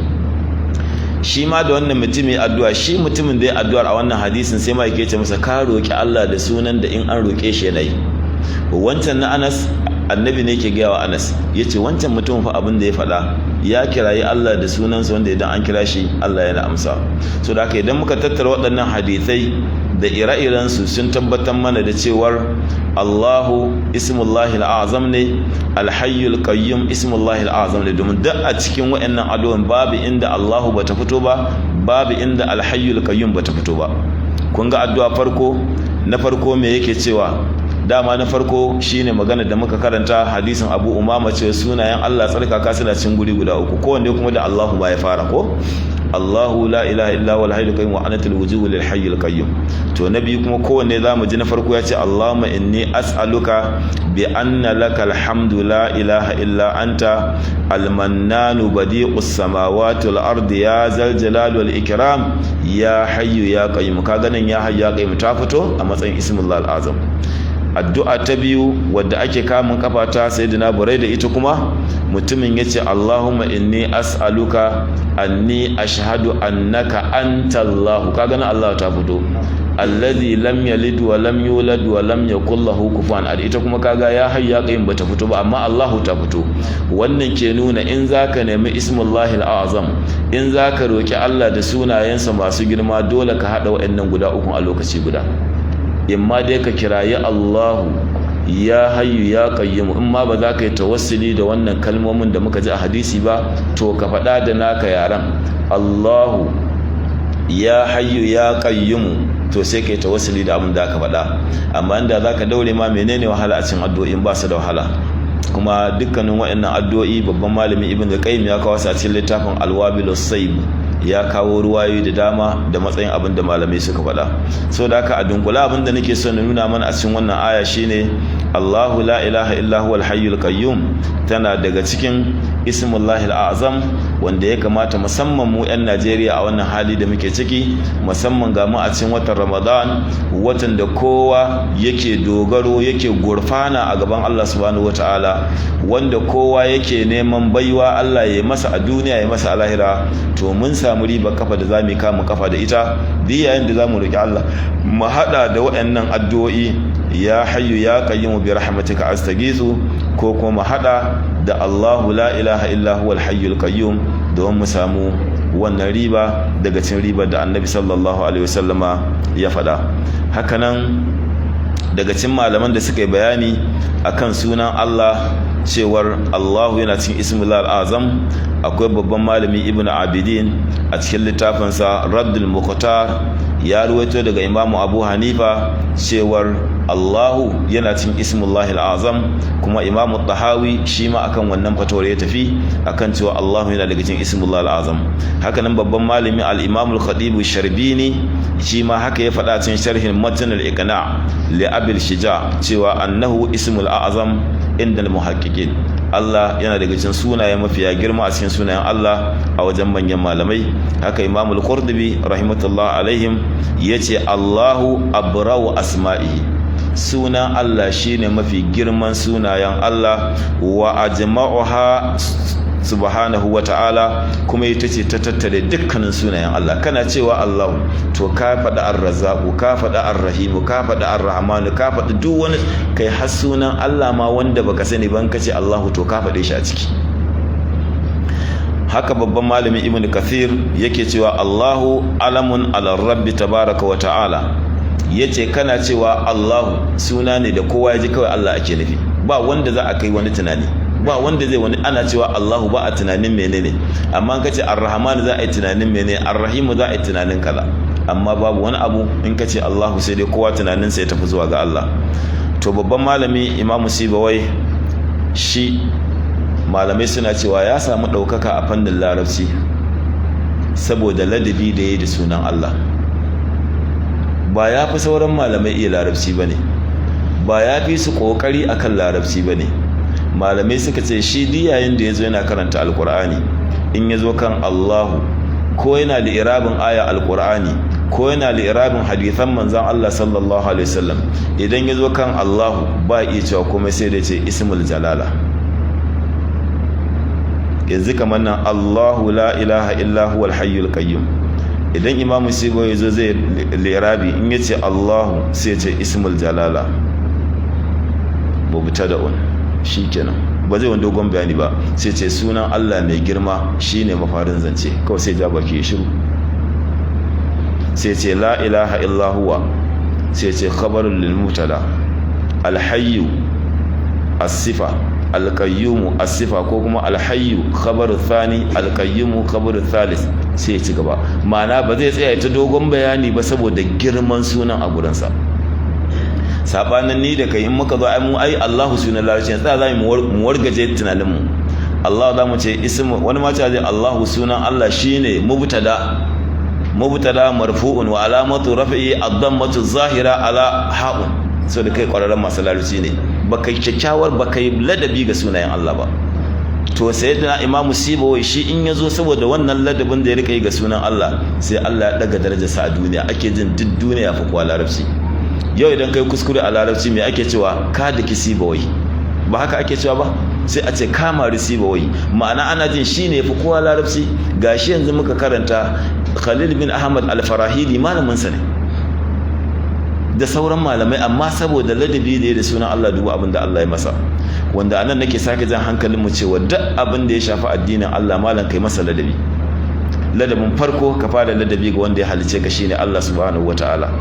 Shi ma da wannan mutumin addu'a, shi mutumin da ya addu'ar a wannan hadisin sai ma yake ce masa ka roki Allah da sunan da in an roke shi yana yi. Wancan na Anas, annabi ne yake gaya wa Anas, yace wancan mutum fa abin da ya faɗa, ya kirayi Allah da sunansa wanda idan an kira shi Allah yana amsa. So da haka idan muka tattara waɗannan hadisai da ire-iren su sun tabbatar mana da cewar Allahu ismullahi al'azam ne, alhayyul qayyum ismullahi al'azam ne, domin duk a cikin waɗannan addu'o'in babu inda Allahu bata fito ba, babu inda alhayyul qayyum bata fito ba. Kun ga addu'a farko, na farko me yake cewa? Dama na farko shine magana da muka karanta hadisin Abu Umama, ce sunayen Allah tsarkaka suna cikin guri guda uku, kowanne kuma da Allahu ba ya fara ko? Allahu la ilaha illa huwal hayyul qayyum wa anatil wujuhu lil hayyil qayyum. To na biyu kuma kowanne zamu ji na farko ya ce Allahumma inni as'aluka bi anna lakal hamdu la ilaha illa anta al-mannanu badi'us samawati wal ardi ya zal jalali wal ikram ya hayyu ya qayyum. Kaga nan ya hayyu ya qayyum ta fito a matsayin ismullahi al-azam. Addu'a ta biyu wadda ake kamun kafata sayyidina Buraidah, ita kuma mutumin yace Allahumma inni as'aluka anni ashhadu annaka anta Allah. Kaga nan Allah ta fito, alladhi lam yalid wa lam yulad wa lam yakul lahu kufuwan ahad. Ita kuma kaga ya hayyu ya qayyum bata fito ba, amma Allahu ta fito. Wannan ke nuna in zaka nemi ismullahil azam, in zaka roki Allah da sunayensa masu girma, dole ka hada waɗannan guda uku a lokaci guda. Imma dai ka kirayi Allahu ya hayyu ya qayyum, in ma ba za ka yi tawassuli da wannan kalmomin da muka ji a hadisi ba, to ka faɗa da naka yaran, Allahu ya hayyu ya qayyum, to sai ka yi tawassuli da abin da aka faɗa. Amma inda za ka daure ma menene wahala a cikin addu'o'in, ba su da wahala. Kuma dukkanin waɗannan addu'o'i babban malami Ibn al-Qayyim ya kawo su a cikin littafin Al-Wabilus Sayyib, ya kawo ruwayoyi da dama da matsayin abin da malamai suka faɗa. So da haka a dunkula abin da nake so na nuna mana a cikin wannan aya shine Allahu la ilaha illa huwal hayyul qayyum tana daga cikin ismullahil azam, wanda ya kamata musamman mu 'yan Najeriya a wannan hali da muke ciki, musamman ga mu a cikin watan Ramadan, watan da kowa yake dogaro yake gurfana a gaban Allah subhanahu wataala, wanda kowa yake neman baiwa Allah ya masa a duniya ya masa a lahira, to mun samu riba kafa da zamu kama kafa da ita duk yayin da zamu roki Allah mu hada da waɗannan addu'o'i, ya hayyu ya qayyum bi rahmatika astaghithu, ko kuma mu hada da Allahu la ilaha illa huwal hayyul qayyum, don mu samu wannan riba daga cikin ribar da Annabi sallallahu alaihi wasallama ya faɗa. Hakanan daga cikin malaman da suka yi bayani akan sunan Allah cewar Allahu yana cikin ismul azam, akwai babban malami Ibn Abidin a cikin littafinsa Raddul Mukhtar ya ruwaito daga Imam Abu Hanifa cewar Allahu yana cikin ismullahil azam, kuma Imam Tahawi shi ma akan wannan fatawar ya tafi akan cewa Allahu yana daga cikin ismullahil azam. Haka nan babban malami al-Imam al-Khatib Sharbini shi ma haka ya faɗa cikin sharhin Matn al-Iqna' li Abi al-Shija cewa annahu ismul azam inda al-muhaqqiqin. Allah yana daga cikin sunaye mafiya girma a cikin sunayen Allah a wajen manyan malamai. Haka Imam al-Qurtubi rahimahullah alaihim yace Allahu abra'u asma'ihi, sunan Allah shine mafi girman sunayen Allah, wa ajma'uha subhanahu wa ta'ala, kuma ita ce ta tattare dukkanin sunayen Allah. Kana cewa Allah, to ka faɗi ar-Razzaqu, ka faɗi ar-Rahim, ka faɗi ar-Rahman, ka faɗi duk wani, kai har sunan Allah ma wanda baka sani ban kace Allahu, to ka faɗe shi a ciki. Haka babban malami Ibn Kathir yake cewa Allahu alamun ala Rabbi tabaraka wa ta'ala, yace kana cewa Allahu suna ne da kowa ya ji kawai Allah ake nufi, ba wanda za a kai wani tunani, ba wanda zai wani ana cewa Allahu ba a tunanin menene, amma in kace Ar-Rahman za a yi tunanin menene, Ar-Rahim za a yi tunanin kaza, amma babu wani abu in kace Allahu sai dai kowa tunanin sa ya tafi zuwa ga Allah. To babban malami Imam Sibawai shi malamai suna cewa ya samu ɗaukaka a fannin larabci saboda ladabi da yayi da sunan Allah. Ba ya fi sauran malamai iya larabci bane, ba ya fi su kokari akan larabci bane. Malamai suka ce shi diyayin da yazo yana karanta alqur'ani, in yazo kan Allahu, ko yana da irabin aya alqur'ani, ko yana da irabin hadisan manzon Allah sallallahu alaihi wasallam, idan yazo kan Allahu ba iya cewa komai sai da ce ismul jalala. Yanzu kamar nan Allahu la ilaha illa huwal hayyul qayyum, idan Imam Sibo yazo zai lirabi, in yace Allahu sai ya ce ismul jalala mubtada'un, shikenan ba zai wani dogon bayani ba, sai ce sunan Allah mai girma shine mafarin zance, kawai sai ja baki shiru. Sai ce la ilaha illa huwa, sai ce khabarul lil mubtada, al hayyu as-sifa, al-qayyum as-sifa, ko kuma al-hayyu khabaru thani, al-qayyum khabaru thalith, sai ya ci gaba. Ma'ana ba zai tsaya ta dogon bayani ba saboda girman sunan a gurin sa. Sabanin ni da kai, in muka zo ai Allahu sunan larabci, tsaya za mu wargaje tunanin mu. Allah za mu ce ismu, wani ma ce Allahu sunan Allah shine mubtada marfu'un wa alamatu raf'i ad-dammatu zahira ala ha'un. So da kai kwararren masu larabci ne, baka yi kyakkyawar, baka yi ladabi ga sunayen Allah ba. To sayyidina Imam Sibawai shi in yazo saboda wannan ladabin da ya rika yi ga sunan Allah, sai Allah ya daga darajarsa a duniya, ake jin duk duniya fa kuwa larabci. Yau idan kai kuskure a larabci me ake cewa? Ka da Sibawai, ba haka ake cewa ba? Sai a ce kama Sibawai, ma'ana ana jin shi ne fa kowa larabci. Gashi yanzu muka karanta Khalil bin Ahmad al-Farahidi, malamin sa ne, da sauran malamai, amma saboda ladabi da sunan Allah duba abin da Allah ya masa, wanda anan nake sake jan hankalin mu cewa duk abin da ya shafi addinin Allah malam kai masa ladabi. Ladabin farko ka fara ladabi ga wanda ya halice ka shine Allah subhanahu wataala,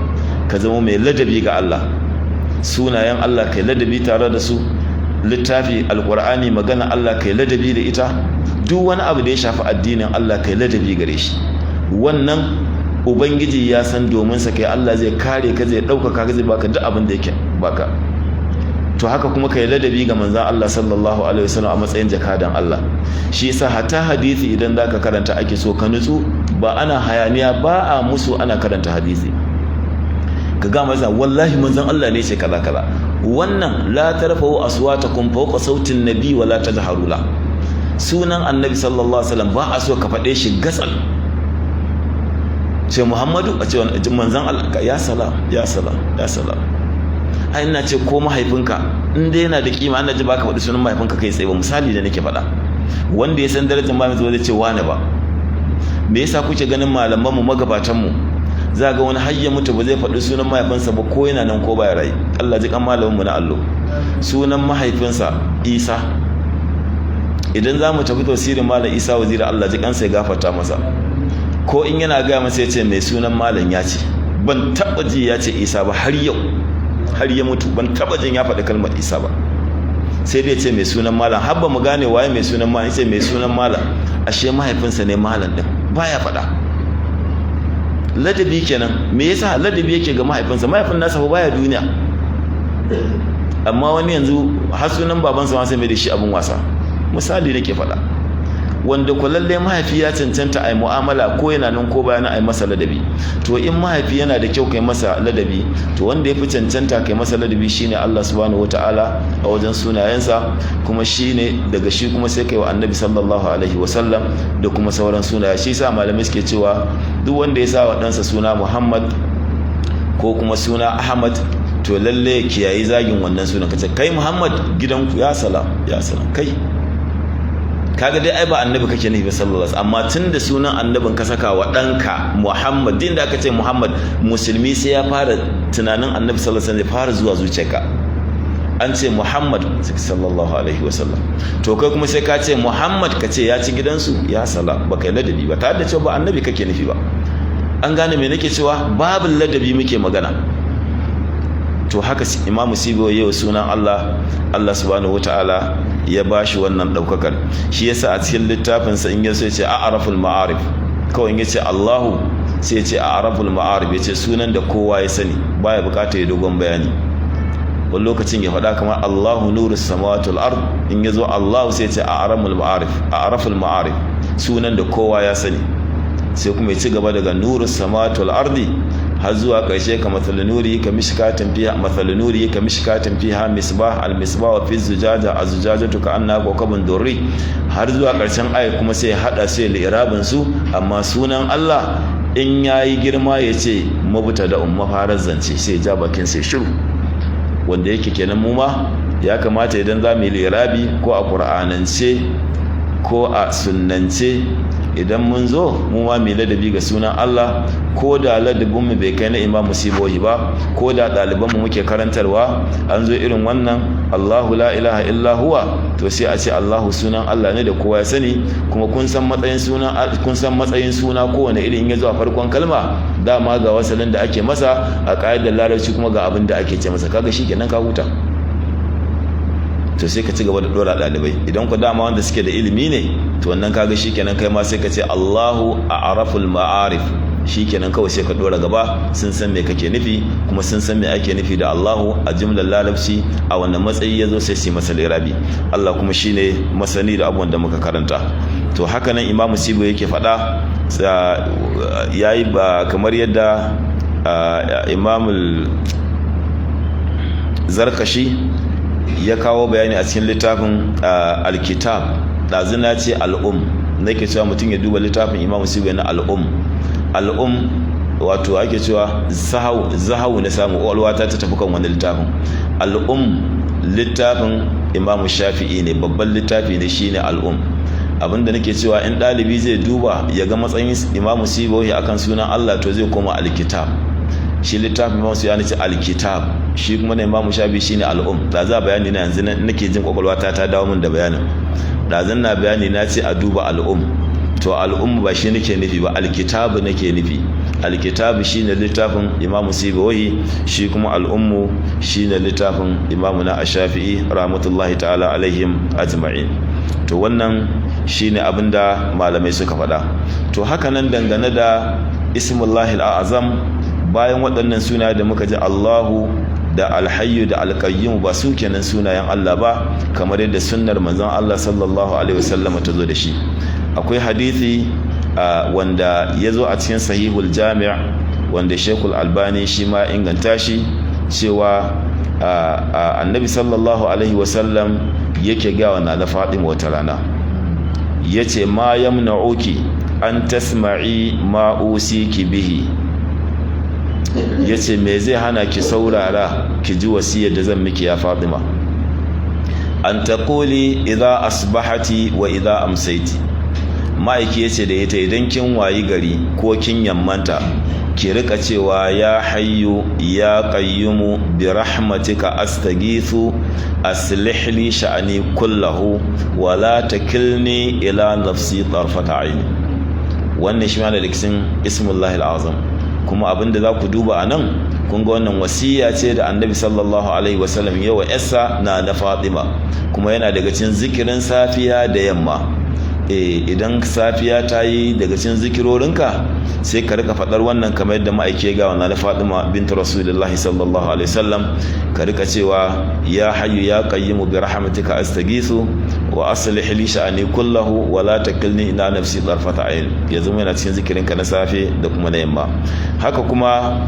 ka zama mai ladabi ga Allah, sunayen Allah kai ladabi tare da su, littafi alqur'ani magana Allah kai ladabi da ita, duk wani abu da ya shafi addinin Allah kai ladabi gare shi. Wannan ubangiji ya san domin sa kai Allah zai kare ka, zai ɗaukaka ka, zai baka duk abin da yake baka. To haka kuma kai ladabi ga manzon Allah sallallahu alaihi wasallam a matsayin jakadan Allah. Shi yasa hatta hadisi idan zaka karanta ake so ka nutsu, ba ana hayaniya, ba a musu ana karanta hadisi. Ka ga masa wallahi manzon Allah ne ce kaza kaza. Wannan la tarfa'u aswatakum fawqa sautin nabi wa la tajharu la. Sunan annabi sallallahu alaihi wasallam ba a so ka faɗe shi gatsal. Ce Muhammadu a ce manzon Allah, ya salam ya salam ya salam. Ai ina ce ko mahaifinka in dai yana da kima, an ji baka faɗi sunan mahaifinka kai tsaye ba. Misali da nake faɗa, wanda ya san darajar mahaifinsa zai ce wani ba. Me yasa kuke ganin malaman mu magabatan mu za ga wani hayya mutu ba zai faɗi sunan mahaifinsa ba ko yana nan ko baya rai? Allah ji kan malamin mu na allo, sunan mahaifinsa Isa. Idan za mu tafi tafsirin malam Isa Waziri, Allah ji kansa ya gafarta masa, ko in yana gaya masa ya ce mai sunan malam ya ce, ban taɓa ji ya ce Isa ba har yau, har ya mutu ban taɓa jin ya faɗi kalmar Isa ba. Sai dai ce mai sunan malam, har ba mu gane waye mai sunan malam, ce mai sunan malam, ashe mahaifinsa ne malam din, baya faɗa. Ladabi kenan. Me yasa ladabi yake ga mahaifinsa? Mahaifin nasa ba baya duniya, amma wani yanzu har sunan babansa ma sai mai da shi abin wasa. Misali nake faɗa, wanda kullalle mahaifi ya cancanta a yi mu'amala ko yana nan ko bayan a yi masa ladabi. To in mahaifi yana da kyau kai masa ladabi, to wanda ya fi cancanta kai masa ladabi shine Allah subhanahu wataala a wajen sunayensa, kuma shine daga shi kuma sai kai wa annabi sallallahu alaihi wasallam da kuma sauran sunaye. Shi yasa malamai suke cewa duk wanda ya sa wa ɗansa suna Muhammad ko kuma suna Ahmad, to lalle kiyayi zagin wannan sunan. Kace kai Muhammad, gidanku ya salam ya salam. Kai kaga dai ai ba annabi kake nufi sallallahu alaihi wasallam, amma tunda sunan annabin ka saka wa danka Muhammad, din da aka ce Muhammad, musulmi sai ya fara tunanin annabi sallallahu alaihi wasallam, ya fara zuwa zuciyarka. An ce Muhammad sallallahu alaihi wasallam, to kai kuma sai ka ce Muhammad, ka ce ya ci gidansu ya salam, ba kai ladabi ba, tare da cewa ba annabi kake nufi ba. An gane me nake cewa? Babu ladabi muke magana. To haka Imam Sibo yau sunan Allah, Allah subhanahu wataala ya bashi wannan daukakar. Shi yasa a cikin littafin sa in yaso yace a'raful ma'arif, kawai in yace Allahu sai yace a'raful ma'arif, yace sunan da kowa ya sani, baya bukatar ya dogon bayani. Wani lokacin ya faɗa kamar Allahu nurus samawati wal ard, in yazo Allahu sai yace a'raful ma'arif, a'raful ma'arif, sunan da kowa ya sani. Sai kuma ya ci gaba daga nurus samawati wal ardi har zuwa ƙarshe, ka mathalunuri ka mishkatin fiha, mathalunuri ka mishkatin fiha misbah, al misbah wa fi zujaja, az-zujajatu ka anna kawkabun durri, har zuwa ƙarshen aya kuma sai ya hada sai li'irabin su. Amma sunan Allah in yayi girma yace mubtada mafarar zance, sai ja bakin sai shiru, wanda yake kenan mu ma ya kamata idan za mu yi li'irabi ko a qur'anance ko a sunnance, idan mun zo mu ma mai ladabi ga sunan Allah, ko da ladabin mu bai kai na Imam Sibohi ba, ko da ɗaliban mu muke karantarwa an zo irin wannan Allahu la ilaha illa huwa, to sai a ce Allahu sunan Allah ne da kowa ya sani. Kuma kun san matsayin suna, kun san matsayin suna kowane irin in ya zo a farkon kalma, dama ga wasalin da ake masa a ƙa'idar larabci, kuma ga abin da ake ce masa. Kaga shikenan ka huta. To sai ka ci gaba da dora dalibai. Idan ku dama wanda suke da ilimi ne, to wannan kaga shikenan kai ma sai ka ce Allahu a'raful ma'arif, shikenan kawai sai ka dora gaba. Sun san me kake nufi, kuma sun san me ake nufi da Allahu a jumlar larabci, a wannan matsayi yazo sai su masa lirabi. Allah kuma shine masani da abubuwan da muka karanta. To haka nan Imam Sibo yake faɗa, yayi ba kamar yadda Imam Zarkashi ya kawo bayani a cikin littafin alkitab. Ɗazina ce al'um, nake cewa mutum ya duba littafin Imam Sibo na al'um. Al'um wato ake cewa zahau na samu ƙwaƙwalwata ta tafi kan wani littafin. Al'um littafin Imam Shafi'i ne, babban littafi ne, shine al'um. Abinda nake cewa in ɗalibi zai duba ya ga matsayin Imam Sibo akan sunan Allah, to zai koma alkitab. shi littafin Imam Suyani ce al-kitab, shi kuma na Imam Shafi shine al-um. Da za bayani na yanzu nake jin kwakwalwata ta dawo min da bayanin. Da zan na bayani na ce a duba al-um, to al-um ba shi nake nufi ba, al-kitab nake nufi. Al-kitab shine littafin Imam Sibawi, shi kuma al-um shine littafin Imam na Ash-Shafi'i rahmatullahi ta'ala alaihim ajma'in. To wannan shine abinda malamai suka faɗa. To haka nan dangane da ismullahil a'zam, bayan waɗannan sunaye da muka ji Allahu da Al-Hayyu da Al-Qayyum, ba su kenan sunayen Allah ba, kamar yadda sunnar manzon Allah sallallahu alaihi wasallam ta zo da shi. Akwai hadisi wanda ya zo a cikin Sahihul Jami' wanda Sheikhul Albani shi ma inganta shi, cewa annabi sallallahu alaihi wasallam yake gawa na da Fatima wata rana, yace ma yamna'uki an tasma'i ma usiki bihi, yace me zai hana ki saurara ki ji wasiyar da zan miki ya Fatima, an taquli idza asbahati wa idza amsayti. Ma'aiki yace da ita idan kin wayi gari ko kin yammanta, ki rika cewa ya hayyu ya qayyumu bi rahmatika astaghithu aslih li sha'ani kullahu wa la takilni ila nafsi tarfata aini. Wannan shi ma da cikin ismullahi al-azam. Kuma abinda za ku duba anan, kun ga wannan wasiya ce da annabi sallallahu alaihi wasallam yawa yarsa na Fatima, kuma yana daga cikin zikirin safiya da yamma. Idan safiya ta yi daga cikin zikirorinka, sai ka rika faɗar wannan kamar yadda ma'aike ga wannan na Fatima bint Rasulullahi sallallahu alaihi wasallam, ka rika cewa ya hayyu ya qayyimu bi rahmatika astaghithu wa aslih li sha'ani kullahu wa la takilni ila nafsi tarfata ayn. Yanzu yana cikin zikirinka na safe da kuma na yamma. Haka kuma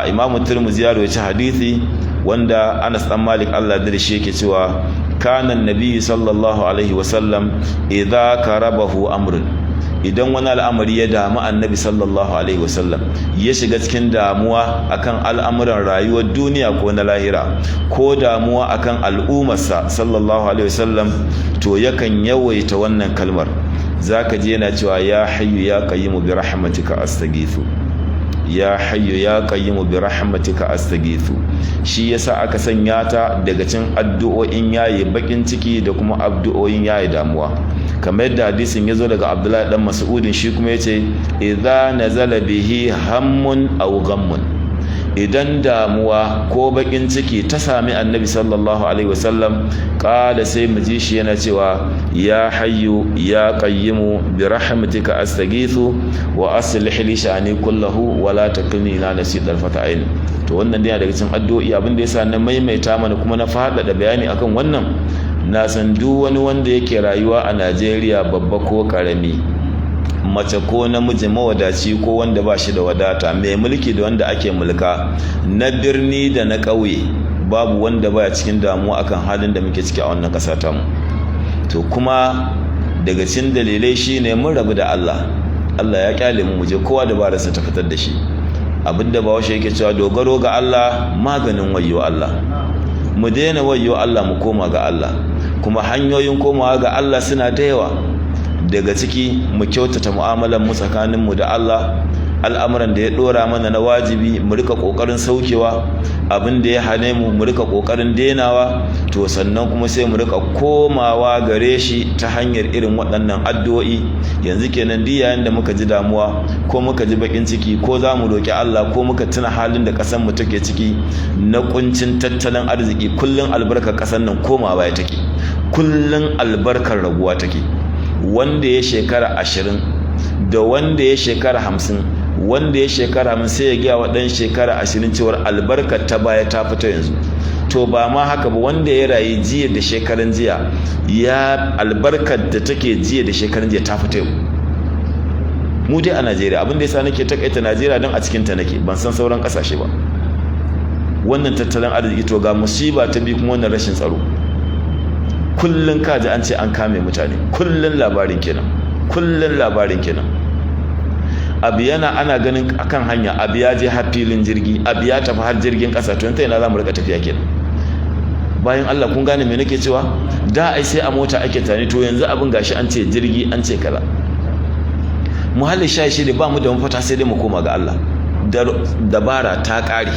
Imam Tirmidhi ya rawaita hadisi wanda Anas dan Malik Allah da shi yake cewa kana annabi sallallahu alaihi wasallam idza karabahu amrun, idan wani al'amari ya damu annabi sallallahu alaihi wasallam, ya shiga cikin damuwa akan al'amuran rayuwar duniya ko na lahira, ko damuwa akan al'ummarsa sallallahu alaihi wasallam, to yakan yawaita wannan kalmar. Zaka ji yana cewa ya hayyu ya qayyimu bi rahmatika astaghithu, ya hayyu ya qayyimu bi rahmatika astaghithu. Shi yasa aka sanya ta daga cikin addu'o'in yayi bakin ciki da kuma addu'o'in yayi damuwa, kamar yadda hadisin yazo daga Abdullahi dan Mas'udin, shi kuma yace idza nazala bihi hammun aw ghammun, idan damuwa ko bakin ciki ta sami annabi sallallahu alaihi wasallam, kada sai mu ji shi yana cewa ya hayyu ya qayyimu bi rahmatika astaghithu wa aslih li sha'ani kullahu wa la takilni ila nafsi tarfata ayn. To wannan dai daga cikin addu'o'i, abin da yasa na maimaita mana kuma na faɗaɗa bayani akan wannan, na san duk wani wanda yake rayuwa a Najeriya, babba ko karami, mace ko namiji, mawadaci ko wanda ba shi da wadata, mai mulki da wanda ake mulka, na birni da na ƙauye, babu wanda baya cikin damuwa akan halin da muke ciki a wannan ƙasa ta mu. To kuma daga cikin dalilai shine mun rabu da Allah. Allah ya kyale mu je kowa da barasa ta fitar da shi. Abinda Bahaushe yake cewa dogaro ga Allah maganin wayyo Allah. Mu daina wayyo Allah, mu koma ga Allah. Kuma hanyoyin komawa ga Allah suna da yawa. Daga ciki mu kyautata mu'amalar mu tsakanin mu da Allah, al'amuran da ya dora mana na wajibi mu rika kokarin saukewa, abin da ya hane mu mu rika kokarin denawa. To sannan kuma sai mu rika komawa gare shi ta hanyar irin waɗannan addu'o'i. Yanzu kenan duk yayin da muka ji damuwa ko muka ji bakin ciki, ko za mu roki Allah, ko muka tuna halin da ƙasar mu take ciki na kuncin tattalin arziki, kullun albarkar ƙasar nan komawa ya take, kullun albarkar raguwa take. Wanda ya shekara 20 da wanda ya shekara 50, wanda ya shekara 50 sai ya gaya wa ɗan shekara 20 cewar albarkar ta baya ta fita yanzu. To ba ma haka ba, wanda ya rayu jiya da shekaran jiya, ya albarkar da take jiya da shekaran jiya ta fita yau. Mu dai a Najeriya, abin da yasa nake takaita Najeriya don a cikin ta nake, ban san sauran kasashe ba. Wannan tattalin arziki, to ga musiba ta bi kuma wannan rashin tsaro. Kullun kaji an ce an kame mutane, kullun labarin kenan, kullun labarin kenan. Abu yana ana ganin akan hanya, abu ya je har filin jirgi, abu ya tafi har jirgin kasa, to yanzu ina za mu rika tafiya kenan. Bayan Allah, kun gane me nake cewa? Da ai sai a mota ake tani, to yanzu abin gashi an ce jirgi, an ce kaza. Muhalli shashi da ba mu da mafita sai dai mu koma ga Allah. dabara ta ƙare.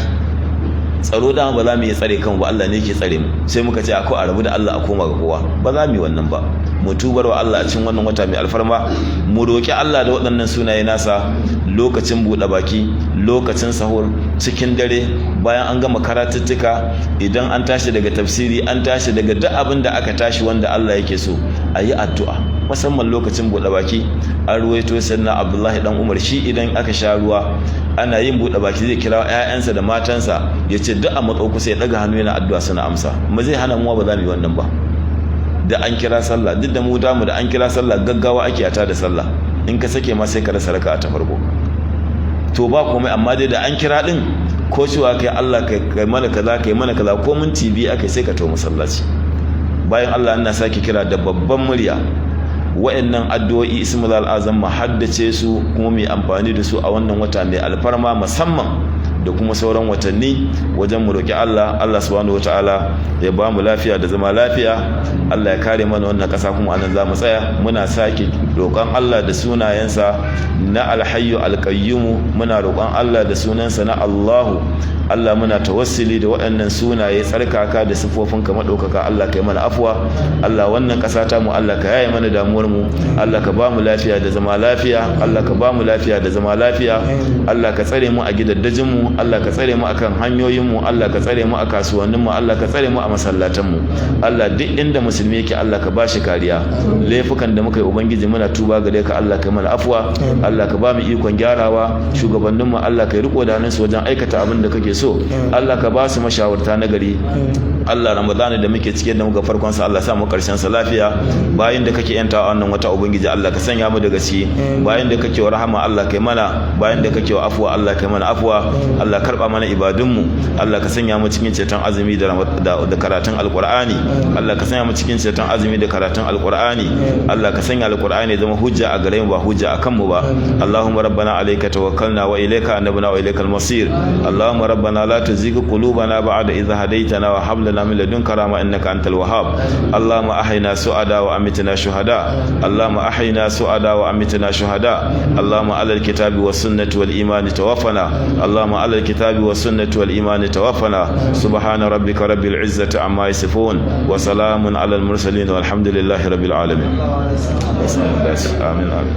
Tsaro dama ba za mu yi tsare kanmu ba, Allah ne yake tsare mu. Sai muka ce akwai a rabu da Allah a koma ga kowa, ba za mu yi wannan ba. Mu tubar wa Allah a cikin wannan wata mai alfarma, mu roƙi Allah da waɗannan sunaye nasa lokacin buɗe baki, lokacin sahur, cikin dare, bayan an gama karatuttuka, idan an tashi daga tafsiri, an tashi daga duk abin da aka tashi wanda Allah yake so, a yi addu'a. Musamman lokacin buɗe baki, an ruwaito sannan Abdullahi dan Umar, shi idan aka sha ruwa ana yin buɗe baki zai kira ƴaƴansa da matansa ya ce duk a matso kusa ya ɗaga hannu yana addu'a suna amsa. Ma zai hana mu ba za mu yi wannan ba. Da an kira sallah, duk da mu damu da an kira sallah gaggawa ake ata da sallah, in ka sake ma sai ka rasa raka'a ta farko. To ba komai, amma dai da an kira din ko cewa kai Allah kai mana kaza kai mana kaza, ko minti biyu akai sai ka to masallaci. Bayan Allah ina sake kira da babban murya, wa'annan addu'o'i ismul azam mu haddace su kuma mu amfani da su a wannan wata mai alfarma, musamman da kuma sauran watanni, wajen mu roki Allah subhanahu wataala ya ba mu lafiya da zama lafiya. Allah ya kare mana wannan kasa, kuma anan za mu tsaya. Muna sake roƙon Allah da sunayensa na alhayyu alqayyum, muna roƙon Allah da sunansa na Allahu. Allah muna tawassuli da waɗannan sunaye tsarkaka da sifofinka madaukaka. Allah kai mana afwa. Allah wannan ƙasa ta mu Allah ka yaye mana damuwar mu. Allah ka ba mu lafiya da zama lafiya. Allah ka ba mu lafiya da zama lafiya. Allah ka tsare mu a gidaddajin mu. Allah ka tsare mu akan hanyoyin mu. Allah ka tsare mu a kasuwannin mu. Allah ka tsare mu a masallatan mu. Allah duk inda musulmi yake Allah ka bashi kariya. Laifukan da muka yi ubangiji muna tuba gare ka. Allah kai mana afwa. Allah ka ba mu ikon gyarawa. Shugabannin mu Allah ka riko da hannunsu wajen aikata abin da kake so. Allah ka ba su mashawarta na gari. Allah Ramadan da muke cike da muka farkon sa Allah sa mu karshen sa lafiya. Bayan da kake yanta wannan wata ubangiji Allah ka sanya mu daga ci. Bayan da kake wa rahama Allah kai mana. Bayan da kake wa afwa Allah kai mana afwa. Allah karba mana ibadun mu. Allah ka sanya mu cikin ceton azumi da karatun alqur'ani. Allah ka sanya mu cikin ceton azumi da karatun alqur'ani. Allah ka sanya alqur'ani zama hujja a gare mu ba hujja akan mu ba. Allahumma rabbana alayka tawakkalna wa ilayka anabna wa ilaykal masir. Allahumma rabbana لا تزغ قلوبنا بعد إذ هديتنا وهب لنا من لدنك رحمة إنك أنت الوهاب. اللهم أحينا سعدا وأمتنا شهداء. اللهم أحينا سعدا وأمتنا شهداء. اللهم على الكتاب والسنة والإيمان توفنا. اللهم على الكتاب والسنة والإيمان توفنا. سبحان ربك رب العزة عما يصفون وسلام على المرسلين والحمد لله رب العالمين. آمين.